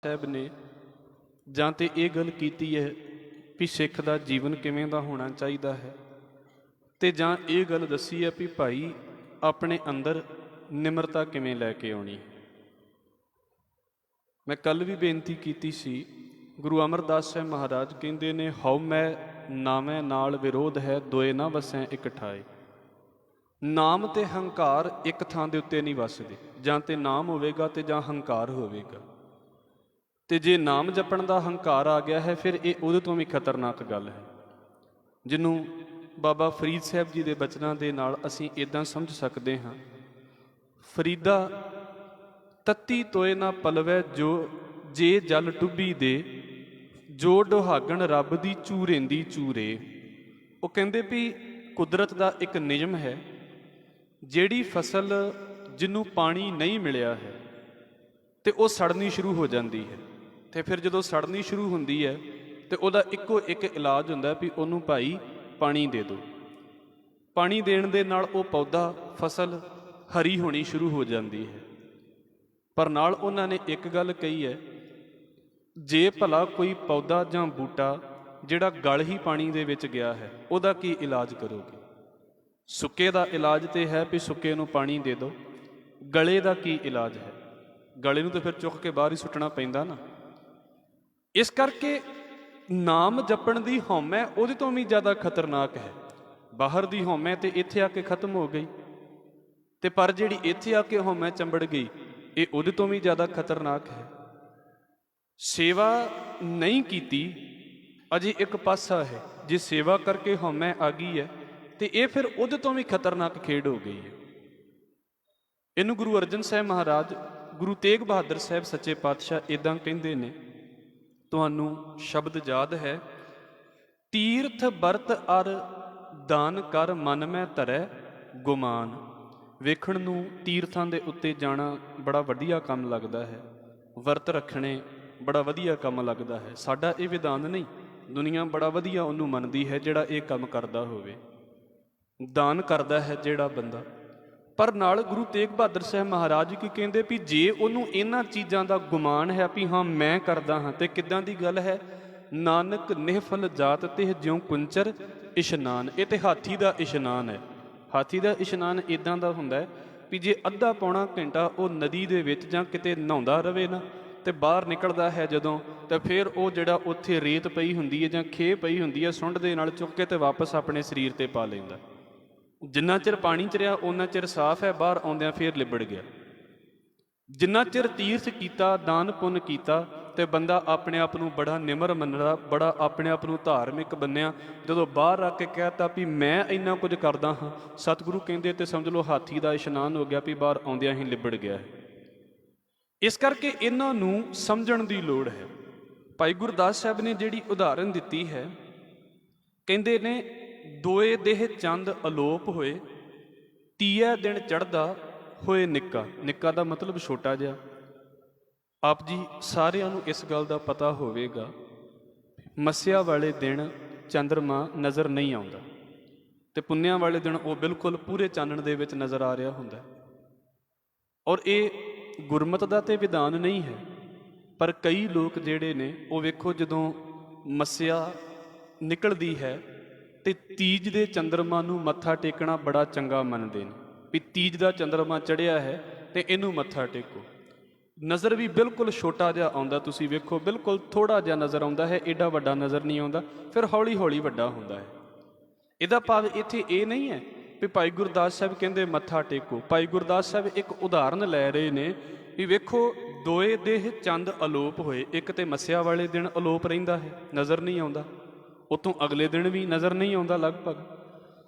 ਸਾਹਿਬ ਨੇ ਜਾਂ ਤੇ ਇਹ ਗੱਲ ਕੀਤੀ ਹੈ ਵੀ ਸਿੱਖ ਦਾ ਜੀਵਨ ਕਿਵੇਂ ਦਾ ਹੋਣਾ ਚਾਹੀਦਾ ਹੈ, ਤੇ ਜਾਂ ਇਹ ਗੱਲ ਦੱਸੀ ਹੈ ਵੀ ਭਾਈ ਆਪਣੇ ਅੰਦਰ ਨਿਮਰਤਾ ਕਿਵੇਂ ਲੈ ਕੇ ਆਉਣੀ। ਮੈਂ ਕੱਲ ਵੀ ਬੇਨਤੀ ਕੀਤੀ ਸੀ, ਗੁਰੂ ਅਮਰਦਾਸ ਸਾਹਿਬ ਮਹਾਰਾਜ ਕਹਿੰਦੇ ਨੇ, ਹਉ ਮੈਂ ਨਾਵੇਂ ਨਾਲ ਵਿਰੋਧ ਹੈ, ਦੋਏ ਨਾ ਵਸੈ ਇਕਠਾਏ। ਨਾਮ ਤੇ ਹੰਕਾਰ ਇੱਕ ਥਾਂ ਦੇ ਉੱਤੇ ਨਹੀਂ ਵਸਦੇ, ਜਾਂ ਤੇ ਨਾਮ ਹੋਵੇਗਾ ਤੇ ਜਾਂ ਹੰਕਾਰ ਹੋਵੇਗਾ। ਤੇ ਜੇ ਨਾਮ ਜਪਣ ਦਾ ਹੰਕਾਰ ਆ ਗਿਆ ਹੈ, ਫਿਰ ਇਹ ਉਹਦੇ ਤੋਂ ਵੀ ਖਤਰਨਾਕ ਗੱਲ ਹੈ, ਜਿਹਨੂੰ ਬਾਬਾ ਫਰੀਦ ਸਾਹਿਬ ਜੀ ਦੇ ਬਚਨਾਂ ਦੇ ਨਾਲ ਅਸੀਂ ਇੱਦਾਂ ਸਮਝ ਸਕਦੇ ਹਾਂ। ਫਰੀਦਾ ਤੱਤੀ ਤੋਏ ਨਾ ਪਲਵੈ, ਜੋ ਜੇ ਜਲ ਡੁੱਬੀ ਦੇ, ਜੋ ਡੁਹਾਗਣ ਰੱਬ ਦੀ ਚੂਰੇਂਦੀ ਚੂਰੇ। ਉਹ ਕਹਿੰਦੇ ਵੀ ਕੁਦਰਤ ਦਾ ਇੱਕ ਨਿਯਮ ਹੈ, ਜਿਹੜੀ ਫਸਲ ਜਿਹਨੂੰ ਪਾਣੀ ਨਹੀਂ ਮਿਲਿਆ ਹੈ ਤੇ ਉਹ ਸੜਨੀ ਸ਼ੁਰੂ ਹੋ ਜਾਂਦੀ ਹੈ, ਤੇ ਫਿਰ ਜਦੋਂ ਸੜਨੀ ਸ਼ੁਰੂ ਹੁੰਦੀ ਹੈ ਤੇ ਉਹਦਾ ਇੱਕੋ ਇੱਕ ਇਲਾਜ ਹੁੰਦਾ ਵੀ ਉਹਨੂੰ ਭਾਈ ਪਾਣੀ ਦੇ ਦਿਓ। ਪਾਣੀ ਦੇਣ ਦੇ ਨਾਲ ਉਹ ਪੌਦਾ ਫਸਲ ਹਰੀ ਹੋਣੀ ਸ਼ੁਰੂ ਹੋ ਜਾਂਦੀ ਹੈ। ਪਰ ਨਾਲ ਉਹਨਾਂ ਨੇ ਇੱਕ ਗੱਲ ਕਹੀ ਹੈ, ਜੇ ਭਲਾ ਕੋਈ ਪੌਦਾ ਜਾਂ ਬੂਟਾ ਜਿਹੜਾ ਗਲ ਹੀ ਪਾਣੀ ਦੇ ਵਿੱਚ ਗਿਆ ਹੈ, ਉਹਦਾ ਕੀ ਇਲਾਜ ਕਰੋਗੇ? ਸੁੱਕੇ ਦਾ ਇਲਾਜ ਤੇ ਹੈ ਵੀ ਸੁੱਕੇ ਨੂੰ ਪਾਣੀ ਦੇ ਦਿਓ, ਗਲੇ ਦਾ ਕੀ ਇਲਾਜ ਹੈ? ਗਲੇ ਨੂੰ ਤਾਂ ਫਿਰ ਚੁੱਕ ਕੇ ਬਾਹਰ ਹੀ ਸੁੱਟਣਾ ਪੈਂਦਾ ਨਾ। ਇਸ ਕਰਕੇ ਨਾਮ ਜਪਣ ਦੀ ਹਉਮੈ ਉਹਦੇ ਤੋਂ ਵੀ ਜ਼ਿਆਦਾ ਖਤਰਨਾਕ ਹੈ। ਬਾਹਰ ਦੀ ਹਉਮੈ ਤੇ ਇੱਥੇ ਆ ਕੇ ਖਤਮ ਹੋ ਗਈ, ਤੇ ਪਰ ਜਿਹੜੀ ਇੱਥੇ ਆ ਕੇ ਹਉਮੈ ਚੰਬੜ ਗਈ, ਇਹ ਉਹਦੇ ਤੋਂ ਵੀ ਜ਼ਿਆਦਾ ਖਤਰਨਾਕ ਹੈ। ਸੇਵਾ ਨਹੀਂ ਕੀਤੀ ਅਜੇ ਇੱਕ ਪਾਸਾ ਹੈ, ਜੇ ਸੇਵਾ ਕਰਕੇ ਹਉਮੈ ਆ ਗਈ ਹੈ ਤੇ ਇਹ ਫਿਰ ਉਹਦੇ ਤੋਂ ਵੀ ਖਤਰਨਾਕ ਖੇਡ ਹੋ ਗਈ ਹੈ। ਇਹਨੂੰ ਗੁਰੂ ਅਰਜਨ ਸਾਹਿਬ ਮਹਾਰਾਜ, ਗੁਰੂ ਤੇਗ ਬਹਾਦਰ ਸਾਹਿਬ ਸੱਚੇ ਪਾਤਸ਼ਾਹ ਇੱਦਾਂ ਕਹਿੰਦੇ ਨੇ, ਤੁਹਾਨੂੰ ਸ਼ਬਦ ਯਾਦ ਹੈ, ਤੀਰਥ ਬਰਤ ਅਰ ਦਾਨ ਕਰ, ਮਨ ਮੈਂ ਧਰੈ ਗੁਮਾਨ। ਵੇਖਣ ਨੂੰ ਤੀਰਥਾਂ ਦੇ ਉੱਤੇ ਜਾਣਾ ਬੜਾ ਵਧੀਆ ਕੰਮ ਲੱਗਦਾ ਹੈ, ਵਰਤ ਰੱਖਣੇ ਬੜਾ ਵਧੀਆ ਕੰਮ ਲੱਗਦਾ ਹੈ। ਸਾਡਾ ਇਹ ਵਿਧਾਨ ਨਹੀਂ, ਦੁਨੀਆ ਬੜਾ ਵਧੀਆ ਉਹਨੂੰ ਮੰਨਦੀ ਹੈ ਜਿਹੜਾ ਇਹ ਕੰਮ ਕਰਦਾ ਹੋਵੇ, ਦਾਨ ਕਰਦਾ ਹੈ ਜਿਹੜਾ ਬੰਦਾ। ਪਰ ਨਾਲ ਗੁਰੂ ਤੇਗ ਬਹਾਦਰ ਸਾਹਿਬ ਮਹਾਰਾਜ ਕੀ ਕਹਿੰਦੇ ਵੀ ਜੇ ਉਹਨੂੰ ਇਹਨਾਂ ਚੀਜ਼ਾਂ ਦਾ ਗੁਮਾਨ ਹੈ ਵੀ ਹਾਂ ਮੈਂ ਕਰਦਾ ਹਾਂ, ਤੇ ਕਿੱਦਾਂ ਦੀ ਗੱਲ ਹੈ? ਨਾਨਕ ਨਿਹਫਲ ਜਾਤ ਤੇ ਜਿਉਂ ਕੁੰਚਰ ਇਸ਼ਨਾਨ। ਇਹ ਤੇ ਹਾਥੀ ਦਾ ਇਸ਼ਨਾਨ ਹੈ। ਹਾਥੀ ਦਾ ਇਸ਼ਨਾਨ ਇੱਦਾਂ ਦਾ ਹੁੰਦਾ ਹੈ ਵੀ ਜੇ ਅੱਧਾ ਪੌਣਾ ਘੰਟਾ ਉਹ ਨਦੀ ਦੇ ਵਿੱਚ ਜਾਂ ਕਿਤੇ ਨਹਾਉਂਦਾ ਰਵੇ ਨਾ, ਤੇ ਬਾਹਰ ਨਿਕਲਦਾ ਹੈ ਜਦੋਂ, ਤਾਂ ਫਿਰ ਉਹ ਜਿਹੜਾ ਉੱਥੇ ਰੇਤ ਪਈ ਹੁੰਦੀ ਹੈ ਜਾਂ ਖੇ ਪਈ ਹੁੰਦੀ ਹੈ, ਸੁੰਡ ਦੇ ਨਾਲ ਚੁੱਕ ਕੇ ਤੇ ਵਾਪਸ ਆਪਣੇ ਸਰੀਰ ਤੇ ਪਾ ਲੈਂਦਾ। ਜਿੰਨਾ ਚਿਰ ਪਾਣੀ 'ਚ ਰਿਹਾ ਉਹਨਾਂ ਚਿਰ ਸਾਫ਼ ਹੈ, ਬਾਹਰ ਆਉਂਦਿਆਂ ਫਿਰ ਲਿਬੜ ਗਿਆ। ਜਿੰਨਾ ਚਿਰ ਤੀਰਥ ਕੀਤਾ, ਦਾਨ ਪੁੰਨ ਕੀਤਾ, ਤੇ ਬੰਦਾ ਆਪਣੇ ਆਪ ਨੂੰ ਬੜਾ ਨਿਮਰ ਮੰਨਦਾ, ਬੜਾ ਆਪਣੇ ਆਪ ਨੂੰ ਧਾਰਮਿਕ ਬੰਨਿਆ। ਜਦੋਂ ਬਾਹਰ ਆ ਕੇ ਕਹਿਤਾ ਵੀ ਮੈਂ ਇੰਨਾ ਕੁਝ ਕਰਦਾ ਹਾਂ, ਸਤਿਗੁਰੂ ਕਹਿੰਦੇ ਤੇ ਸਮਝ ਲਓ ਹਾਥੀ ਦਾ ਇਸ਼ਨਾਨ ਹੋ ਗਿਆ, ਵੀ ਬਾਹਰ ਆਉਂਦਿਆਂ ਹੀ ਲਿਬੜ ਗਿਆ ਹੈ। ਇਸ ਕਰਕੇ ਇਹਨਾਂ ਨੂੰ ਸਮਝਣ ਦੀ ਲੋੜ ਹੈ। ਭਾਈ ਗੁਰਦਾਸ ਸਾਹਿਬ ਨੇ ਜਿਹੜੀ ਉਦਾਹਰਨ ਦਿੱਤੀ ਹੈ, ਕਹਿੰਦੇ ਨੇ, ਦੋਏ ਦੇਹ ਚੰਦ ਅਲੋਪ ਹੋਏ, ਤੀਆ ਦਿਨ ਚੜ੍ਹਦਾ ਹੋਏ ਨਿੱਕਾ। ਨਿੱਕਾ ਦਾ ਮਤਲਬ ਛੋਟਾ ਜਿਹਾ। ਆਪ ਜੀ ਸਾਰਿਆਂ ਨੂੰ ਇਸ ਗੱਲ ਦਾ ਪਤਾ ਹੋਵੇਗਾ, ਮੱਸਿਆ ਵਾਲੇ ਦਿਨ ਚੰਦਰਮਾ ਨਜ਼ਰ ਨਹੀਂ ਆਉਂਦਾ, ਤੇ ਪੁੰਨਿਆਂ ਵਾਲੇ ਦਿਨ ਉਹ ਬਿਲਕੁਲ ਪੂਰੇ ਚਾਨਣ ਦੇ ਵਿੱਚ ਨਜ਼ਰ ਆ ਰਿਹਾ ਹੁੰਦਾ। ਔਰ ਇਹ ਗੁਰਮਤਿ ਦਾ ਤੇ ਵਿਧਾਨ ਨਹੀਂ ਹੈ, ਪਰ ਕਈ ਲੋਕ ਜਿਹੜੇ ਨੇ ਉਹ ਵੇਖੋ, ਜਦੋਂ ਮੱਸਿਆ ਨਿਕਲਦੀ ਹੈ ਤੇ ਤੀਜ ਦੇ ਚੰਦਰਮਾ ਨੂੰ ਮੱਥਾ ਟੇਕਣਾ ਬੜਾ ਚੰਗਾ ਮੰਨਦੇ ਨੇ, ਵੀ ਤੀਜ ਦਾ ਚੰਦਰਮਾ ਚੜ੍ਹਿਆ ਹੈ ਤੇ ਇਹਨੂੰ ਮੱਥਾ ਟੇਕੋ। ਨਜ਼ਰ ਵੀ ਬਿਲਕੁਲ ਛੋਟਾ ਜਿਹਾ ਆਉਂਦਾ, ਤੁਸੀਂ ਵੇਖੋ ਬਿਲਕੁਲ ਥੋੜ੍ਹਾ ਜਿਹਾ ਨਜ਼ਰ ਆਉਂਦਾ ਹੈ, ਏਡਾ ਵੱਡਾ ਨਜ਼ਰ ਨਹੀਂ ਆਉਂਦਾ, ਫਿਰ ਹੌਲੀ ਹੌਲੀ ਵੱਡਾ ਹੁੰਦਾ ਹੈ। ਇਹਦਾ ਭਾਵ ਇੱਥੇ ਇਹ ਨਹੀਂ ਹੈ ਵੀ ਭਾਈ ਗੁਰਦਾਸ ਸਾਹਿਬ ਕਹਿੰਦੇ ਮੱਥਾ ਟੇਕੋ। ਭਾਈ ਗੁਰਦਾਸ ਸਾਹਿਬ ਇੱਕ ਉਦਾਹਰਨ ਲੈ ਰਹੇ ਨੇ ਵੀ ਵੇਖੋ, ਦੋਏ ਦੇਹ ਚੰਦ ਅਲੋਪ ਹੋਏ, ਇੱਕ ਤੇ ਮੱਸਿਆ ਵਾਲੇ ਦਿਨ ਅਲੋਪ ਰਹਿੰਦਾ ਹੈ, ਨਜ਼ਰ ਨਹੀਂ ਆਉਂਦਾ, ਉਤੋਂ ਅਗਲੇ ਦਿਨ ਵੀ ਨਜ਼ਰ ਨਹੀਂ ਆਉਂਦਾ ਲਗਭਗ।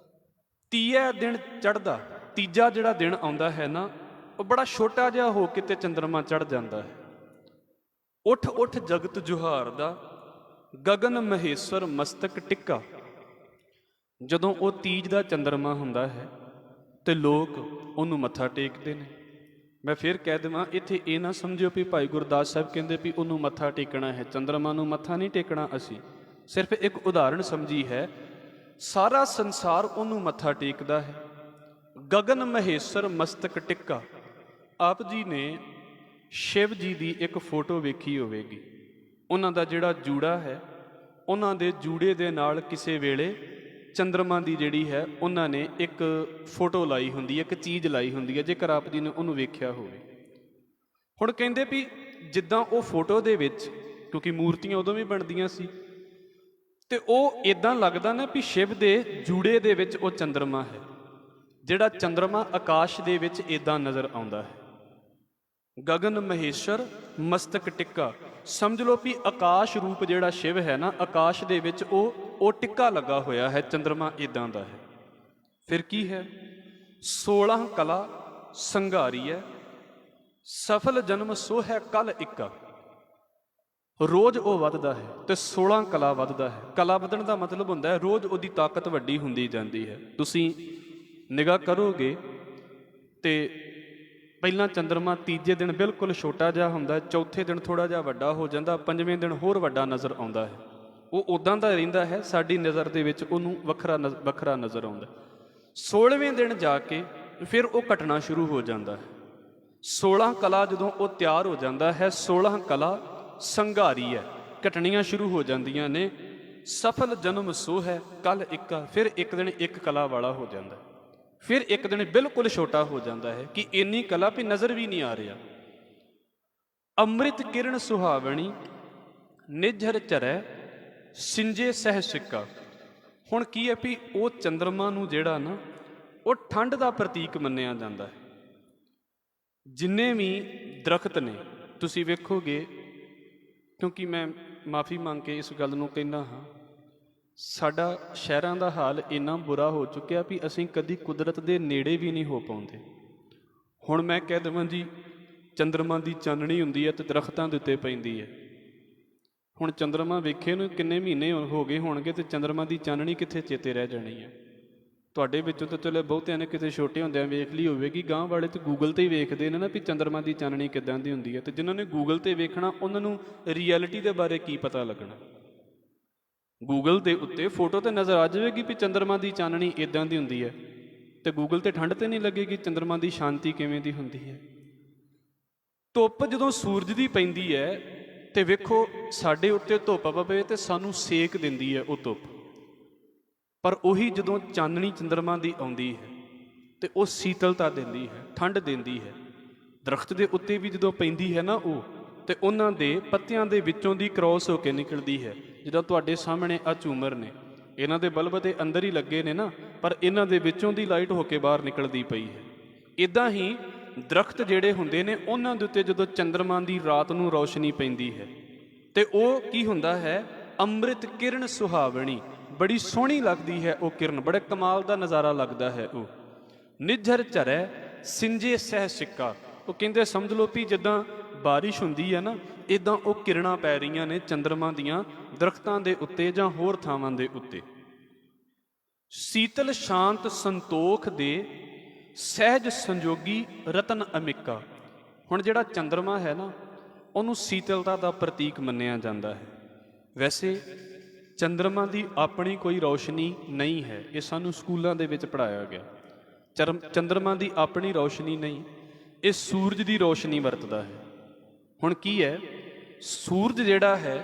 ਤੀਆ ਦਿਨ ਚੜ੍ਹਦਾ, ਤੀਜਾ ਜਿਹੜਾ ਦਿਨ ਆਉਂਦਾ ਹੈ ਨਾ, ਉਹ ਬੜਾ ਛੋਟਾ ਜਿਹਾ ਹੋ ਕੇ ਤੇ ਚੰਦਰਮਾ ਚੜ੍ਹ ਜਾਂਦਾ ਹੈ। ਉੱਠ ਉੱਠ ਜਗਤ ਜੁਹਾਰਦਾ, ਗਗਨ ਮਹੇਸ਼ਵਰ ਮਸਤਕ ਟਿੱਕਾ। ਜਦੋਂ ਉਹ ਤੀਜ ਦਾ ਚੰਦਰਮਾ ਹੁੰਦਾ ਹੈ ਤੇ ਲੋਕ ਉਹਨੂੰ ਮੱਥਾ ਟੇਕਦੇ ਨੇ। ਮੈਂ ਫਿਰ ਕਹਿ ਦੇਵਾਂ, ਇੱਥੇ ਇਹ ਨਾ ਸਮਝਿਓ ਵੀ ਭਾਈ ਗੁਰਦਾਸ ਸਾਹਿਬ ਕਹਿੰਦੇ ਵੀ ਉਹਨੂੰ ਮੱਥਾ ਟੇਕਣਾ ਹੈ, ਚੰਦਰਮਾ ਨੂੰ ਮੱਥਾ ਨਹੀਂ ਟੇਕਣਾ। ਅਸੀਂ ਸਿਰਫ ਇੱਕ ਉਦਾਹਰਣ ਸਮਝੀ ਹੈ, ਸਾਰਾ ਸੰਸਾਰ ਉਹਨੂੰ ਮੱਥਾ ਟੇਕਦਾ ਹੈ। ਗਗਨ ਮਹੇਸ਼ਵਰ ਮਸਤਕ ਟਿੱਕਾ। ਆਪ ਜੀ ਨੇ ਸ਼ਿਵ ਜੀ ਦੀ ਇੱਕ ਫੋਟੋ ਵੇਖੀ ਹੋਵੇਗੀ। ਉਹਨਾਂ ਦਾ ਜਿਹੜਾ ਜੂੜਾ ਹੈ, ਉਹਨਾਂ ਦੇ ਜੂੜੇ ਦੇ ਨਾਲ ਕਿਸੇ ਵੇਲੇ ਚੰਦਰਮਾ ਦੀ ਜਿਹੜੀ ਹੈ ਉਹਨਾਂ ਨੇ ਇੱਕ ਫੋਟੋ ਲਾਈ ਹੁੰਦੀ ਹੈ, ਇੱਕ ਚੀਜ਼ ਲਾਈ ਹੁੰਦੀ ਹੈ, ਜੇਕਰ ਆਪ ਜੀ ਨੇ ਉਹਨੂੰ ਵੇਖਿਆ ਹੋਵੇ। ਹੁਣ ਕਹਿੰਦੇ ਵੀ ਜਿੱਦਾਂ ਉਹ ਫੋਟੋ ਦੇ ਵਿੱਚ, ਕਿਉਂਕਿ ਮੂਰਤੀਆਂ ਉਦੋਂ ਵੀ ਬਣਦੀਆਂ ਸੀ, ਤੇ ਉਹ ਇਦਾਂ ਲੱਗਦਾ ਨਾ ਵੀ ਸ਼ਿਵ ਦੇ ਜੂੜੇ ਦੇ ਵਿੱਚ ਉਹ ਚੰਦਰਮਾ ਹੈ। ਜਿਹੜਾ ਚੰਦਰਮਾ ਆਕਾਸ਼ ਦੇ ਵਿੱਚ ਇਦਾਂ ਨਜ਼ਰ ਆਉਂਦਾ ਹੈ। ਗਗਨ ਮਹੇਸ਼ਰ ਮਸਤਕ ਟਿੱਕਾ, ਸਮਝ ਲਓ ਵੀ ਆਕਾਸ਼ ਰੂਪ ਜਿਹੜਾ ਸ਼ਿਵ ਹੈ ਨਾ, ਆਕਾਸ਼ ਦੇ ਵਿੱਚ ਉਹ ਟਿੱਕਾ ਲੱਗਾ ਹੋਇਆ ਹੈ, ਚੰਦਰਮਾ ਇਦਾਂ ਦਾ ਹੈ। ਫਿਰ ਕੀ ਹੈ? 16 ਕਲਾ ਸੰਘਾਰੀ ਹੈ, ਸਫਲ ਜਨਮ ਸੋ ਹੈ ਕਲ ਇੱਕਾ। ਰੋਜ਼ ਉਹ ਵੱਧਦਾ ਹੈ ਤੇ 16 ਕਲਾ ਵੱਧਦਾ ਹੈ। ਕਲਾ ਵਧਣ ਦਾ ਮਤਲਬ ਹੁੰਦਾ ਹੈ ਰੋਜ਼ ਉਹਦੀ ਤਾਕਤ ਵੱਡੀ ਹੁੰਦੀ ਜਾਂਦੀ ਹੈ। ਤੁਸੀਂ ਨਿਗਾਹ ਕਰੋਗੇ ਤੇ ਪਹਿਲਾਂ ਚੰਦਰਮਾ ਤੀਜੇ ਦਿਨ ਬਿਲਕੁਲ ਛੋਟਾ ਜਿਹਾ ਹੁੰਦਾ, ਚੌਥੇ ਦਿਨ ਥੋੜ੍ਹਾ ਜਿਹਾ ਵੱਡਾ ਹੋ ਜਾਂਦਾ, ਪੰਜਵੇਂ ਦਿਨ ਹੋਰ ਵੱਡਾ ਨਜ਼ਰ ਆਉਂਦਾ ਹੈ। ਉਹ ਉੱਦਾਂ ਦਾ ਰਹਿੰਦਾ ਹੈ, ਸਾਡੀ ਨਜ਼ਰ ਦੇ ਵਿੱਚ ਉਹਨੂੰ ਵੱਖਰਾ ਨਜ਼ਰ ਆਉਂਦਾ। 16ਵੇਂ ਦਿਨ ਜਾ ਕੇ ਫਿਰ ਉਹ ਘਟਣਾ ਸ਼ੁਰੂ ਹੋ ਜਾਂਦਾ ਹੈ। 16 ਕਲਾ ਜਦੋਂ ਉਹ ਤਿਆਰ ਹੋ ਜਾਂਦਾ ਹੈ, 16 ਕਲਾ ਸੰਘਾਰੀ ਹੈ, ਘਟਣੀਆਂ ਸ਼ੁਰੂ ਹੋ ਜਾਂਦੀਆਂ ਨੇ। ਸਫਲ ਜਨਮ ਸੋ ਹੈ ਕਲ ਇੱਕਾ, ਫਿਰ ਇੱਕ ਦਿਨ ਇੱਕ ਕਲਾ ਵਾਲਾ ਹੋ ਜਾਂਦਾ, ਫਿਰ ਇੱਕ ਦਿਨ ਬਿਲਕੁਲ ਛੋਟਾ ਹੋ ਜਾਂਦਾ ਹੈ ਕਿ ਇੰਨੀ ਕਲਾ ਵੀ ਨਜ਼ਰ ਵੀ ਨਹੀਂ ਆ ਰਿਹਾ। ਅੰਮ੍ਰਿਤ ਕਿਰਨ ਸੁਹਾਵਣੀ ਨਿਝਰ ਚਰੈ ਸਿੰਜੇ ਸਹਿ ਸਿੱਕਾ। ਹੁਣ ਕੀ ਹੈ ਵੀ ਉਹ ਚੰਦਰਮਾ ਨੂੰ ਜਿਹੜਾ ਨਾ, ਉਹ ਠੰਡ ਦਾ ਪ੍ਰਤੀਕ ਮੰਨਿਆ ਜਾਂਦਾ ਹੈ। ਜਿੰਨੇ ਵੀ ਦਰਖਤ ਨੇ ਤੁਸੀਂ ਵੇਖੋਗੇ, ਕਿਉਂਕਿ ਮੈਂ ਮਾਫੀ ਮੰਗ ਕੇ ਇਸ ਗੱਲ ਨੂੰ ਕਹਿੰਦਾ ਹਾਂ, ਸਾਡਾ ਸ਼ਹਿਰਾਂ ਦਾ ਹਾਲ ਇੰਨਾ ਬੁਰਾ ਹੋ ਚੁੱਕਿਆ ਵੀ ਅਸੀਂ ਕਦੀ ਕੁਦਰਤ ਦੇ ਨੇੜੇ ਵੀ ਨਹੀਂ ਹੋ ਪਾਉਂਦੇ। ਹੁਣ ਮੈਂ ਕਹਿ ਦੇਵਾਂ ਜੀ ਚੰਦਰਮਾ ਦੀ ਚਾਨਣੀ ਹੁੰਦੀ ਹੈ ਤੇ ਦਰਖਤਾਂ ਦੇ ਉੱਤੇ ਪੈਂਦੀ ਹੈ। ਹੁਣ ਚੰਦਰਮਾ ਵੇਖੇ ਨੂੰ ਕਿੰਨੇ ਮਹੀਨੇ ਹੋ ਗਏ ਹੋਣਗੇ ਤੇ ਚੰਦਰਮਾ ਦੀ ਚਾਨਣੀ ਕਿੱਥੇ ਚੇਤੇ ਰਹਿ ਜਾਣੀ ਹੈ। ਤੁਹਾਡੇ ਵਿੱਚੋਂ ਤਾਂ ਚਲੋ ਬਹੁਤਿਆਂ ਨੇ ਕਿਤੇ ਛੋਟੇ ਹੁੰਦਿਆਂ ਵੇਖ ਲਈ ਹੋਵੇਗੀ, ਗਾਂਹ ਵਾਲੇ ਤੇ ਗੂਗਲ 'ਤੇ ਹੀ ਵੇਖਦੇ ਨੇ ਨਾ ਵੀ ਚੰਦਰਮਾ ਦੀ ਚਾਨਣੀ ਕਿੱਦਾਂ ਦੀ ਹੁੰਦੀ ਹੈ। ਤੇ ਜਿਨ੍ਹਾਂ ਨੇ ਗੂਗਲ 'ਤੇ ਵੇਖਣਾ ਉਹਨਾਂ ਨੂੰ ਰਿਐਲਿਟੀ ਦੇ ਬਾਰੇ ਕੀ ਪਤਾ ਲੱਗਣਾ। ਗੂਗਲ ਦੇ ਉੱਤੇ ਫੋਟੋ ਤੇ ਨਜ਼ਰ ਆ ਜਾਵੇਗੀ ਵੀ ਚੰਦਰਮਾ ਦੀ ਚਾਨਣੀ ਇਦਾਂ ਦੀ ਹੁੰਦੀ ਹੈ, ਤੇ ਗੂਗਲ ਤੇ ਠੰਡ ਤੇ ਨਹੀਂ ਲੱਗੇਗੀ ਚੰਦਰਮਾ ਦੀ ਸ਼ਾਂਤੀ ਕਿਵੇਂ ਦੀ ਹੁੰਦੀ ਹੈ। ਧੁੱਪ ਜਦੋਂ ਸੂਰਜ ਦੀ ਪੈਂਦੀ ਹੈ ਤੇ ਵੇਖੋ ਸਾਡੇ ਉੱਤੇ ਧੁੱਪ ਪਵੇ ਤੇ ਸਾਨੂੰ ਸੇਕ ਦਿੰਦੀ ਹੈ ਉਹ ਧੁੱਪ, ਪਰ ਉਹੀ ਜਦੋਂ ਚਾਨਣੀ ਚੰਦਰਮਾ ਦੀ ਆਉਂਦੀ ਹੈ ਤੇ ਉਹ ਸੀਤਲਤਾ ਦਿੰਦੀ ਹੈ, ਠੰਡ ਦਿੰਦੀ ਹੈ। ਦਰਖਤ ਦੇ ਉੱਤੇ ਵੀ ਜਦੋਂ ਪੈਂਦੀ ਹੈ ਨਾ ਉਹ, ਤੇ ਉਹਨਾਂ ਦੇ ਪੱਤਿਆਂ ਦੇ ਵਿੱਚੋਂ ਦੀ ਕ੍ਰੋਸ ਹੋ ਕੇ ਨਿਕਲਦੀ ਹੈ। ਜਦੋਂ ਤੁਹਾਡੇ ਸਾਹਮਣੇ ਆ ਝੂਮਰ ਨੇ, ਇਹਨਾਂ ਦੇ ਬਲਬ ਦੇ ਅੰਦਰ ਹੀ ਲੱਗੇ ਨੇ ਨਾ, ਪਰ ਇਹਨਾਂ ਦੇ ਵਿੱਚੋਂ ਦੀ ਲਾਈਟ ਹੋ ਕੇ ਬਾਹਰ ਨਿਕਲਦੀ ਪਈ ਹੈ। ਇੱਦਾਂ ਹੀ ਦਰਖਤ ਜਿਹੜੇ ਹੁੰਦੇ ਨੇ ਉਹਨਾਂ ਦੇ ਉੱਤੇ ਜਦੋਂ ਚੰਦਰਮਾ ਦੀ ਰਾਤ ਨੂੰ ਰੌਸ਼ਨੀ ਪੈਂਦੀ ਹੈ ਤੇ ਉਹ ਕੀ ਹੁੰਦਾ ਹੈ, ਅੰਮ੍ਰਿਤ ਕਿਰਨ ਸੁਹਾਵਣੀ, ਬੜੀ ਸੋਹਣੀ ਲੱਗਦੀ ਹੈ ਉਹ ਕਿਰਨ, ਬੜੇ ਕਮਾਲ ਦਾ ਨਜ਼ਾਰਾ ਲੱਗਦਾ ਹੈ ਉਹ। ਨਿਝਰ ਝਰੈ ਸਿੰਜੇ ਸਹਿ ਸਿੱਕਾ, ਉਹ ਕਹਿੰਦੇ ਸਮਝ ਲਓ ਵੀ ਜਿੱਦਾਂ ਬਾਰਿਸ਼ ਹੁੰਦੀ ਹੈ ਨਾ, ਇੱਦਾਂ ਉਹ ਕਿਰਨਾਂ ਪੈ ਰਹੀਆਂ ਨੇ ਚੰਦਰਮਾ ਦੀਆਂ ਦਰਖਤਾਂ ਦੇ ਉੱਤੇ ਜਾਂ ਹੋਰ ਥਾਵਾਂ ਦੇ ਉੱਤੇ। ਸੀਤਲ ਸ਼ਾਂਤ ਸੰਤੋਖ ਦੇ ਸਹਿਜ ਸੰਜੋਗੀ ਰਤਨ ਅਮਿਕਾ। ਹੁਣ ਜਿਹੜਾ ਚੰਦਰਮਾ ਹੈ ਨਾ, ਉਹਨੂੰ ਸੀਤਲਤਾ ਦਾ ਪ੍ਰਤੀਕ ਮੰਨਿਆ ਜਾਂਦਾ ਹੈ। ਵੈਸੇ ਚੰਦਰਮਾ ਦੀ ਆਪਣੀ ਕੋਈ ਰੌਸ਼ਨੀ ਨਹੀਂ ਹੈ, ਇਹ ਸਾਨੂੰ ਸਕੂਲਾਂ ਦੇ ਵਿੱਚ ਪੜ੍ਹਾਇਆ ਗਿਆ। ਚੰਦਰਮਾ ਦੀ ਆਪਣੀ ਰੌਸ਼ਨੀ ਨਹੀਂ, ਇਹ ਸੂਰਜ ਦੀ ਰੌਸ਼ਨੀ ਵਰਤਦਾ ਹੈ। ਹੁਣ ਕੀ ਹੈ, ਸੂਰਜ ਜਿਹੜਾ ਹੈ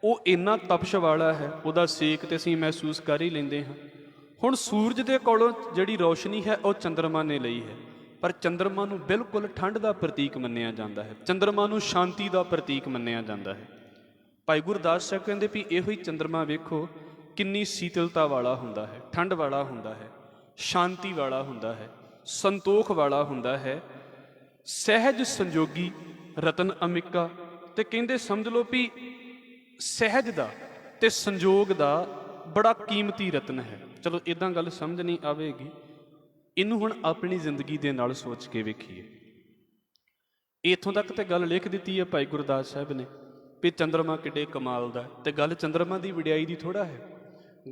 ਉਹ ਇੰਨਾ ਤਪਸ਼ ਵਾਲਾ ਹੈ, ਉਹਦਾ ਸੇਕ ਤੇ ਅਸੀਂ ਮਹਿਸੂਸ ਕਰ ਹੀ ਲੈਂਦੇ ਹਾਂ। ਹੁਣ ਸੂਰਜ ਦੇ ਕੋਲੋਂ ਜਿਹੜੀ ਰੌਸ਼ਨੀ ਹੈ ਉਹ ਚੰਦਰਮਾ ਨੇ ਲਈ ਹੈ, ਪਰ ਚੰਦਰਮਾ ਨੂੰ ਬਿਲਕੁਲ ਠੰਡ ਦਾ ਪ੍ਰਤੀਕ ਮੰਨਿਆ ਜਾਂਦਾ ਹੈ, ਚੰਦਰਮਾ ਨੂੰ ਸ਼ਾਂਤੀ ਦਾ ਪ੍ਰਤੀਕ ਮੰਨਿਆ ਜਾਂਦਾ ਹੈ। ਭਾਈ ਗੁਰਦਾਸ ਸਾਹਿਬ ਕਹਿੰਦੇ ਵੀ ਇਹੋ ਹੀ ਚੰਦਰਮਾ ਵੇਖੋ ਕਿੰਨੀ ਸੀਤਲਤਾ ਵਾਲਾ ਹੁੰਦਾ ਹੈ, ਠੰਡ ਵਾਲਾ ਹੁੰਦਾ ਹੈ, ਸ਼ਾਂਤੀ ਵਾਲਾ ਹੁੰਦਾ ਹੈ, ਸੰਤੋਖ ਵਾਲਾ ਹੁੰਦਾ ਹੈ, ਸਹਿਜ ਸੰਜੋਗੀ ਰਤਨ ਅਮਿਕਾ। ਤੇ ਕਹਿੰਦੇ ਸਮਝ ਲਓ ਵੀ ਸਹਿਜ ਦਾ ਤੇ ਸੰਜੋਗ ਦਾ ਬੜਾ ਕੀਮਤੀ ਰਤਨ ਹੈ। ਚਲੋ ਇਦਾਂ ਗੱਲ ਸਮਝ ਨਹੀਂ ਆਵੇਗੀ, ਇਹਨੂੰ ਹੁਣ ਆਪਣੀ ਜ਼ਿੰਦਗੀ ਦੇ ਨਾਲ ਸੋਚ ਕੇ ਵੇਖੀਏ। ਇੱਥੋਂ ਤੱਕ ਤੇ ਗੱਲ ਲਿਖ ਦਿੱਤੀ ਹੈ ਭਾਈ ਗੁਰਦਾਸ ਸਾਹਿਬ ਨੇ ਵੀ ਚੰਦਰਮਾ ਕਿੱਡੇ ਕਮਾਲ ਦਾ, ਤੇ ਗੱਲ ਚੰਦਰਮਾ ਦੀ ਵਡਿਆਈ ਦੀ ਥੋੜ੍ਹਾ ਹੈ,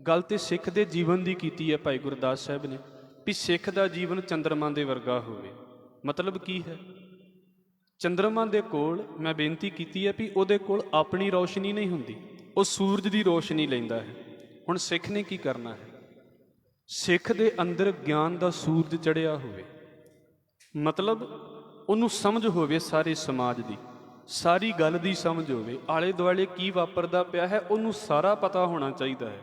ਗੱਲ ਤੇ ਸਿੱਖ ਦੇ ਜੀਵਨ ਦੀ ਕੀਤੀ ਹੈ ਭਾਈ ਗੁਰਦਾਸ ਸਾਹਿਬ ਨੇ ਵੀ ਸਿੱਖ ਦਾ ਜੀਵਨ ਚੰਦਰਮਾ ਦੇ ਵਰਗਾ ਹੋਵੇ। ਮਤਲਬ ਕੀ ਹੈ, ਚੰਦਰਮਾ ਦੇ ਕੋਲ ਮੈਂ ਬੇਨਤੀ ਕੀਤੀ ਹੈ ਵੀ ਉਹਦੇ ਕੋਲ ਆਪਣੀ ਰੌਸ਼ਨੀ ਨਹੀਂ ਹੁੰਦੀ, ਉਹ ਸੂਰਜ ਦੀ ਰੌਸ਼ਨੀ ਲੈਂਦਾ ਹੈ। ਹੁਣ ਸਿੱਖ ਨੇ ਕੀ ਕਰਨਾ ਹੈ, ਸਿੱਖ ਦੇ ਅੰਦਰ ਗਿਆਨ ਦਾ ਸੂਰਜ ਚੜ੍ਹਿਆ ਹੋਵੇ, ਮਤਲਬ ਉਹਨੂੰ ਸਮਝ ਹੋਵੇ ਸਾਰੇ ਸਮਾਜ ਦੀ, ਸਾਰੀ ਗੱਲ ਦੀ ਸਮਝ ਹੋਵੇ, ਆਲੇ ਦੁਆਲੇ ਕੀ ਵਾਪਰਦਾ ਪਿਆ ਹੈ ਉਹਨੂੰ ਸਾਰਾ ਪਤਾ ਹੋਣਾ ਚਾਹੀਦਾ ਹੈ।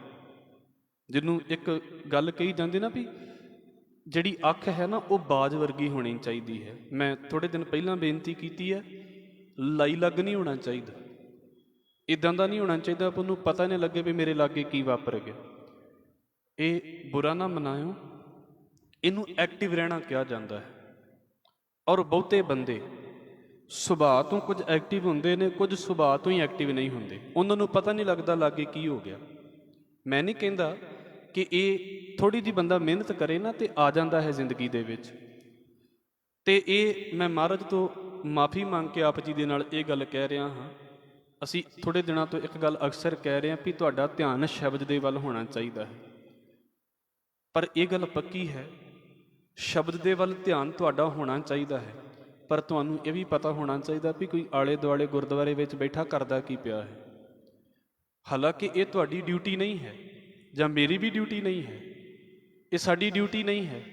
ਜਿਹਨੂੰ ਇੱਕ ਗੱਲ ਕਹੀ ਜਾਂਦੀ ਨਾ ਵੀ ਜਿਹੜੀ ਅੱਖ ਹੈ ਨਾ ਉਹ ਬਾਜ ਵਰਗੀ ਹੋਣੀ ਚਾਹੀਦੀ ਹੈ। ਮੈਂ ਥੋੜ੍ਹੇ ਦਿਨ ਪਹਿਲਾਂ ਬੇਨਤੀ ਕੀਤੀ ਹੈ, ਲਾਈ ਲੱਗ ਨਹੀਂ ਹੋਣਾ ਚਾਹੀਦਾ, ਇੱਦਾਂ ਦਾ ਨਹੀਂ ਹੋਣਾ ਚਾਹੀਦਾ ਵੀ ਉਹਨੂੰ ਪਤਾ ਨਹੀਂ ਲੱਗੇ ਵੀ ਮੇਰੇ ਲਾਗੇ ਕੀ ਵਾਪਰ ਗਿਆ। ਇਹ ਬੁਰਾ ਨਾ ਮਨਾਇਓ, ਇਹਨੂੰ ਐਕਟਿਵ ਰਹਿਣਾ ਕਿਹਾ ਜਾਂਦਾ ਹੈ। ਔਰ ਬਹੁਤੇ ਬੰਦੇ ਸੁਭਾਅ ਤੋਂ ਕੁਝ ਐਕਟਿਵ ਹੁੰਦੇ ਨੇ, ਕੁਝ ਸੁਭਾਅ ਤੋਂ ਹੀ ਐਕਟਿਵ ਨਹੀਂ ਹੁੰਦੇ, ਉਹਨਾਂ ਨੂੰ ਪਤਾ ਨਹੀਂ ਲੱਗਦਾ ਲਾਗੇ ਕੀ ਹੋ ਗਿਆ। ਮੈਂ ਨਹੀਂ ਕਹਿੰਦਾ ਕਿ ਇਹ ਥੋੜ੍ਹੀ ਜਿਹੀ ਬੰਦਾ ਮਿਹਨਤ ਕਰੇ ਨਾ ਤੇ ਆ ਜਾਂਦਾ ਹੈ ਜ਼ਿੰਦਗੀ ਦੇ ਵਿੱਚ। ਤੇ ਇਹ ਮੈਂ ਮਹਾਰਾਜ ਤੋਂ ਮਾਫੀ ਮੰਗ ਕੇ ਆਪ ਜੀ ਦੇ ਨਾਲ ਇਹ ਗੱਲ ਕਹਿ ਰਿਹਾ ਹਾਂ। ਅਸੀਂ ਥੋੜ੍ਹੇ ਦਿਨਾਂ ਤੋਂ ਇੱਕ ਗੱਲ ਅਕਸਰ ਕਹਿ ਰਹੇ ਹਾਂ ਵੀ ਤੁਹਾਡਾ ਧਿਆਨ ਸ਼ਬਦ ਦੇ ਵੱਲ ਹੋਣਾ ਚਾਹੀਦਾ ਹੈ, ਪਰ ਇਹ ਗੱਲ ਪੱਕੀ ਹੈ, ਸ਼ਬਦ ਦੇ ਵੱਲ ਧਿਆਨ ਤੁਹਾਡਾ ਹੋਣਾ ਚਾਹੀਦਾ ਹੈ, ਪਰ ਤੁਹਾਨੂੰ ਇਹ ਵੀ ਪਤਾ ਹੋਣਾ ਚਾਹੀਦਾ ਵੀ ਕੋਈ ਆਲੇ ਦੁਆਲੇ ਗੁਰਦੁਆਰੇ ਵਿੱਚ ਬੈਠਾ ਕਰਦਾ ਕੀ ਪਿਆ ਹੈ। ਹਾਲਾਂਕਿ ਇਹ ਤੁਹਾਡੀ ਡਿਊਟੀ ਨਹੀਂ ਹੈ ਜਾਂ ਮੇਰੀ ਵੀ ਡਿਊਟੀ ਨਹੀਂ ਹੈ, ਇਹ ਸਾਡੀ ਡਿਊਟੀ ਨਹੀਂ ਹੈ,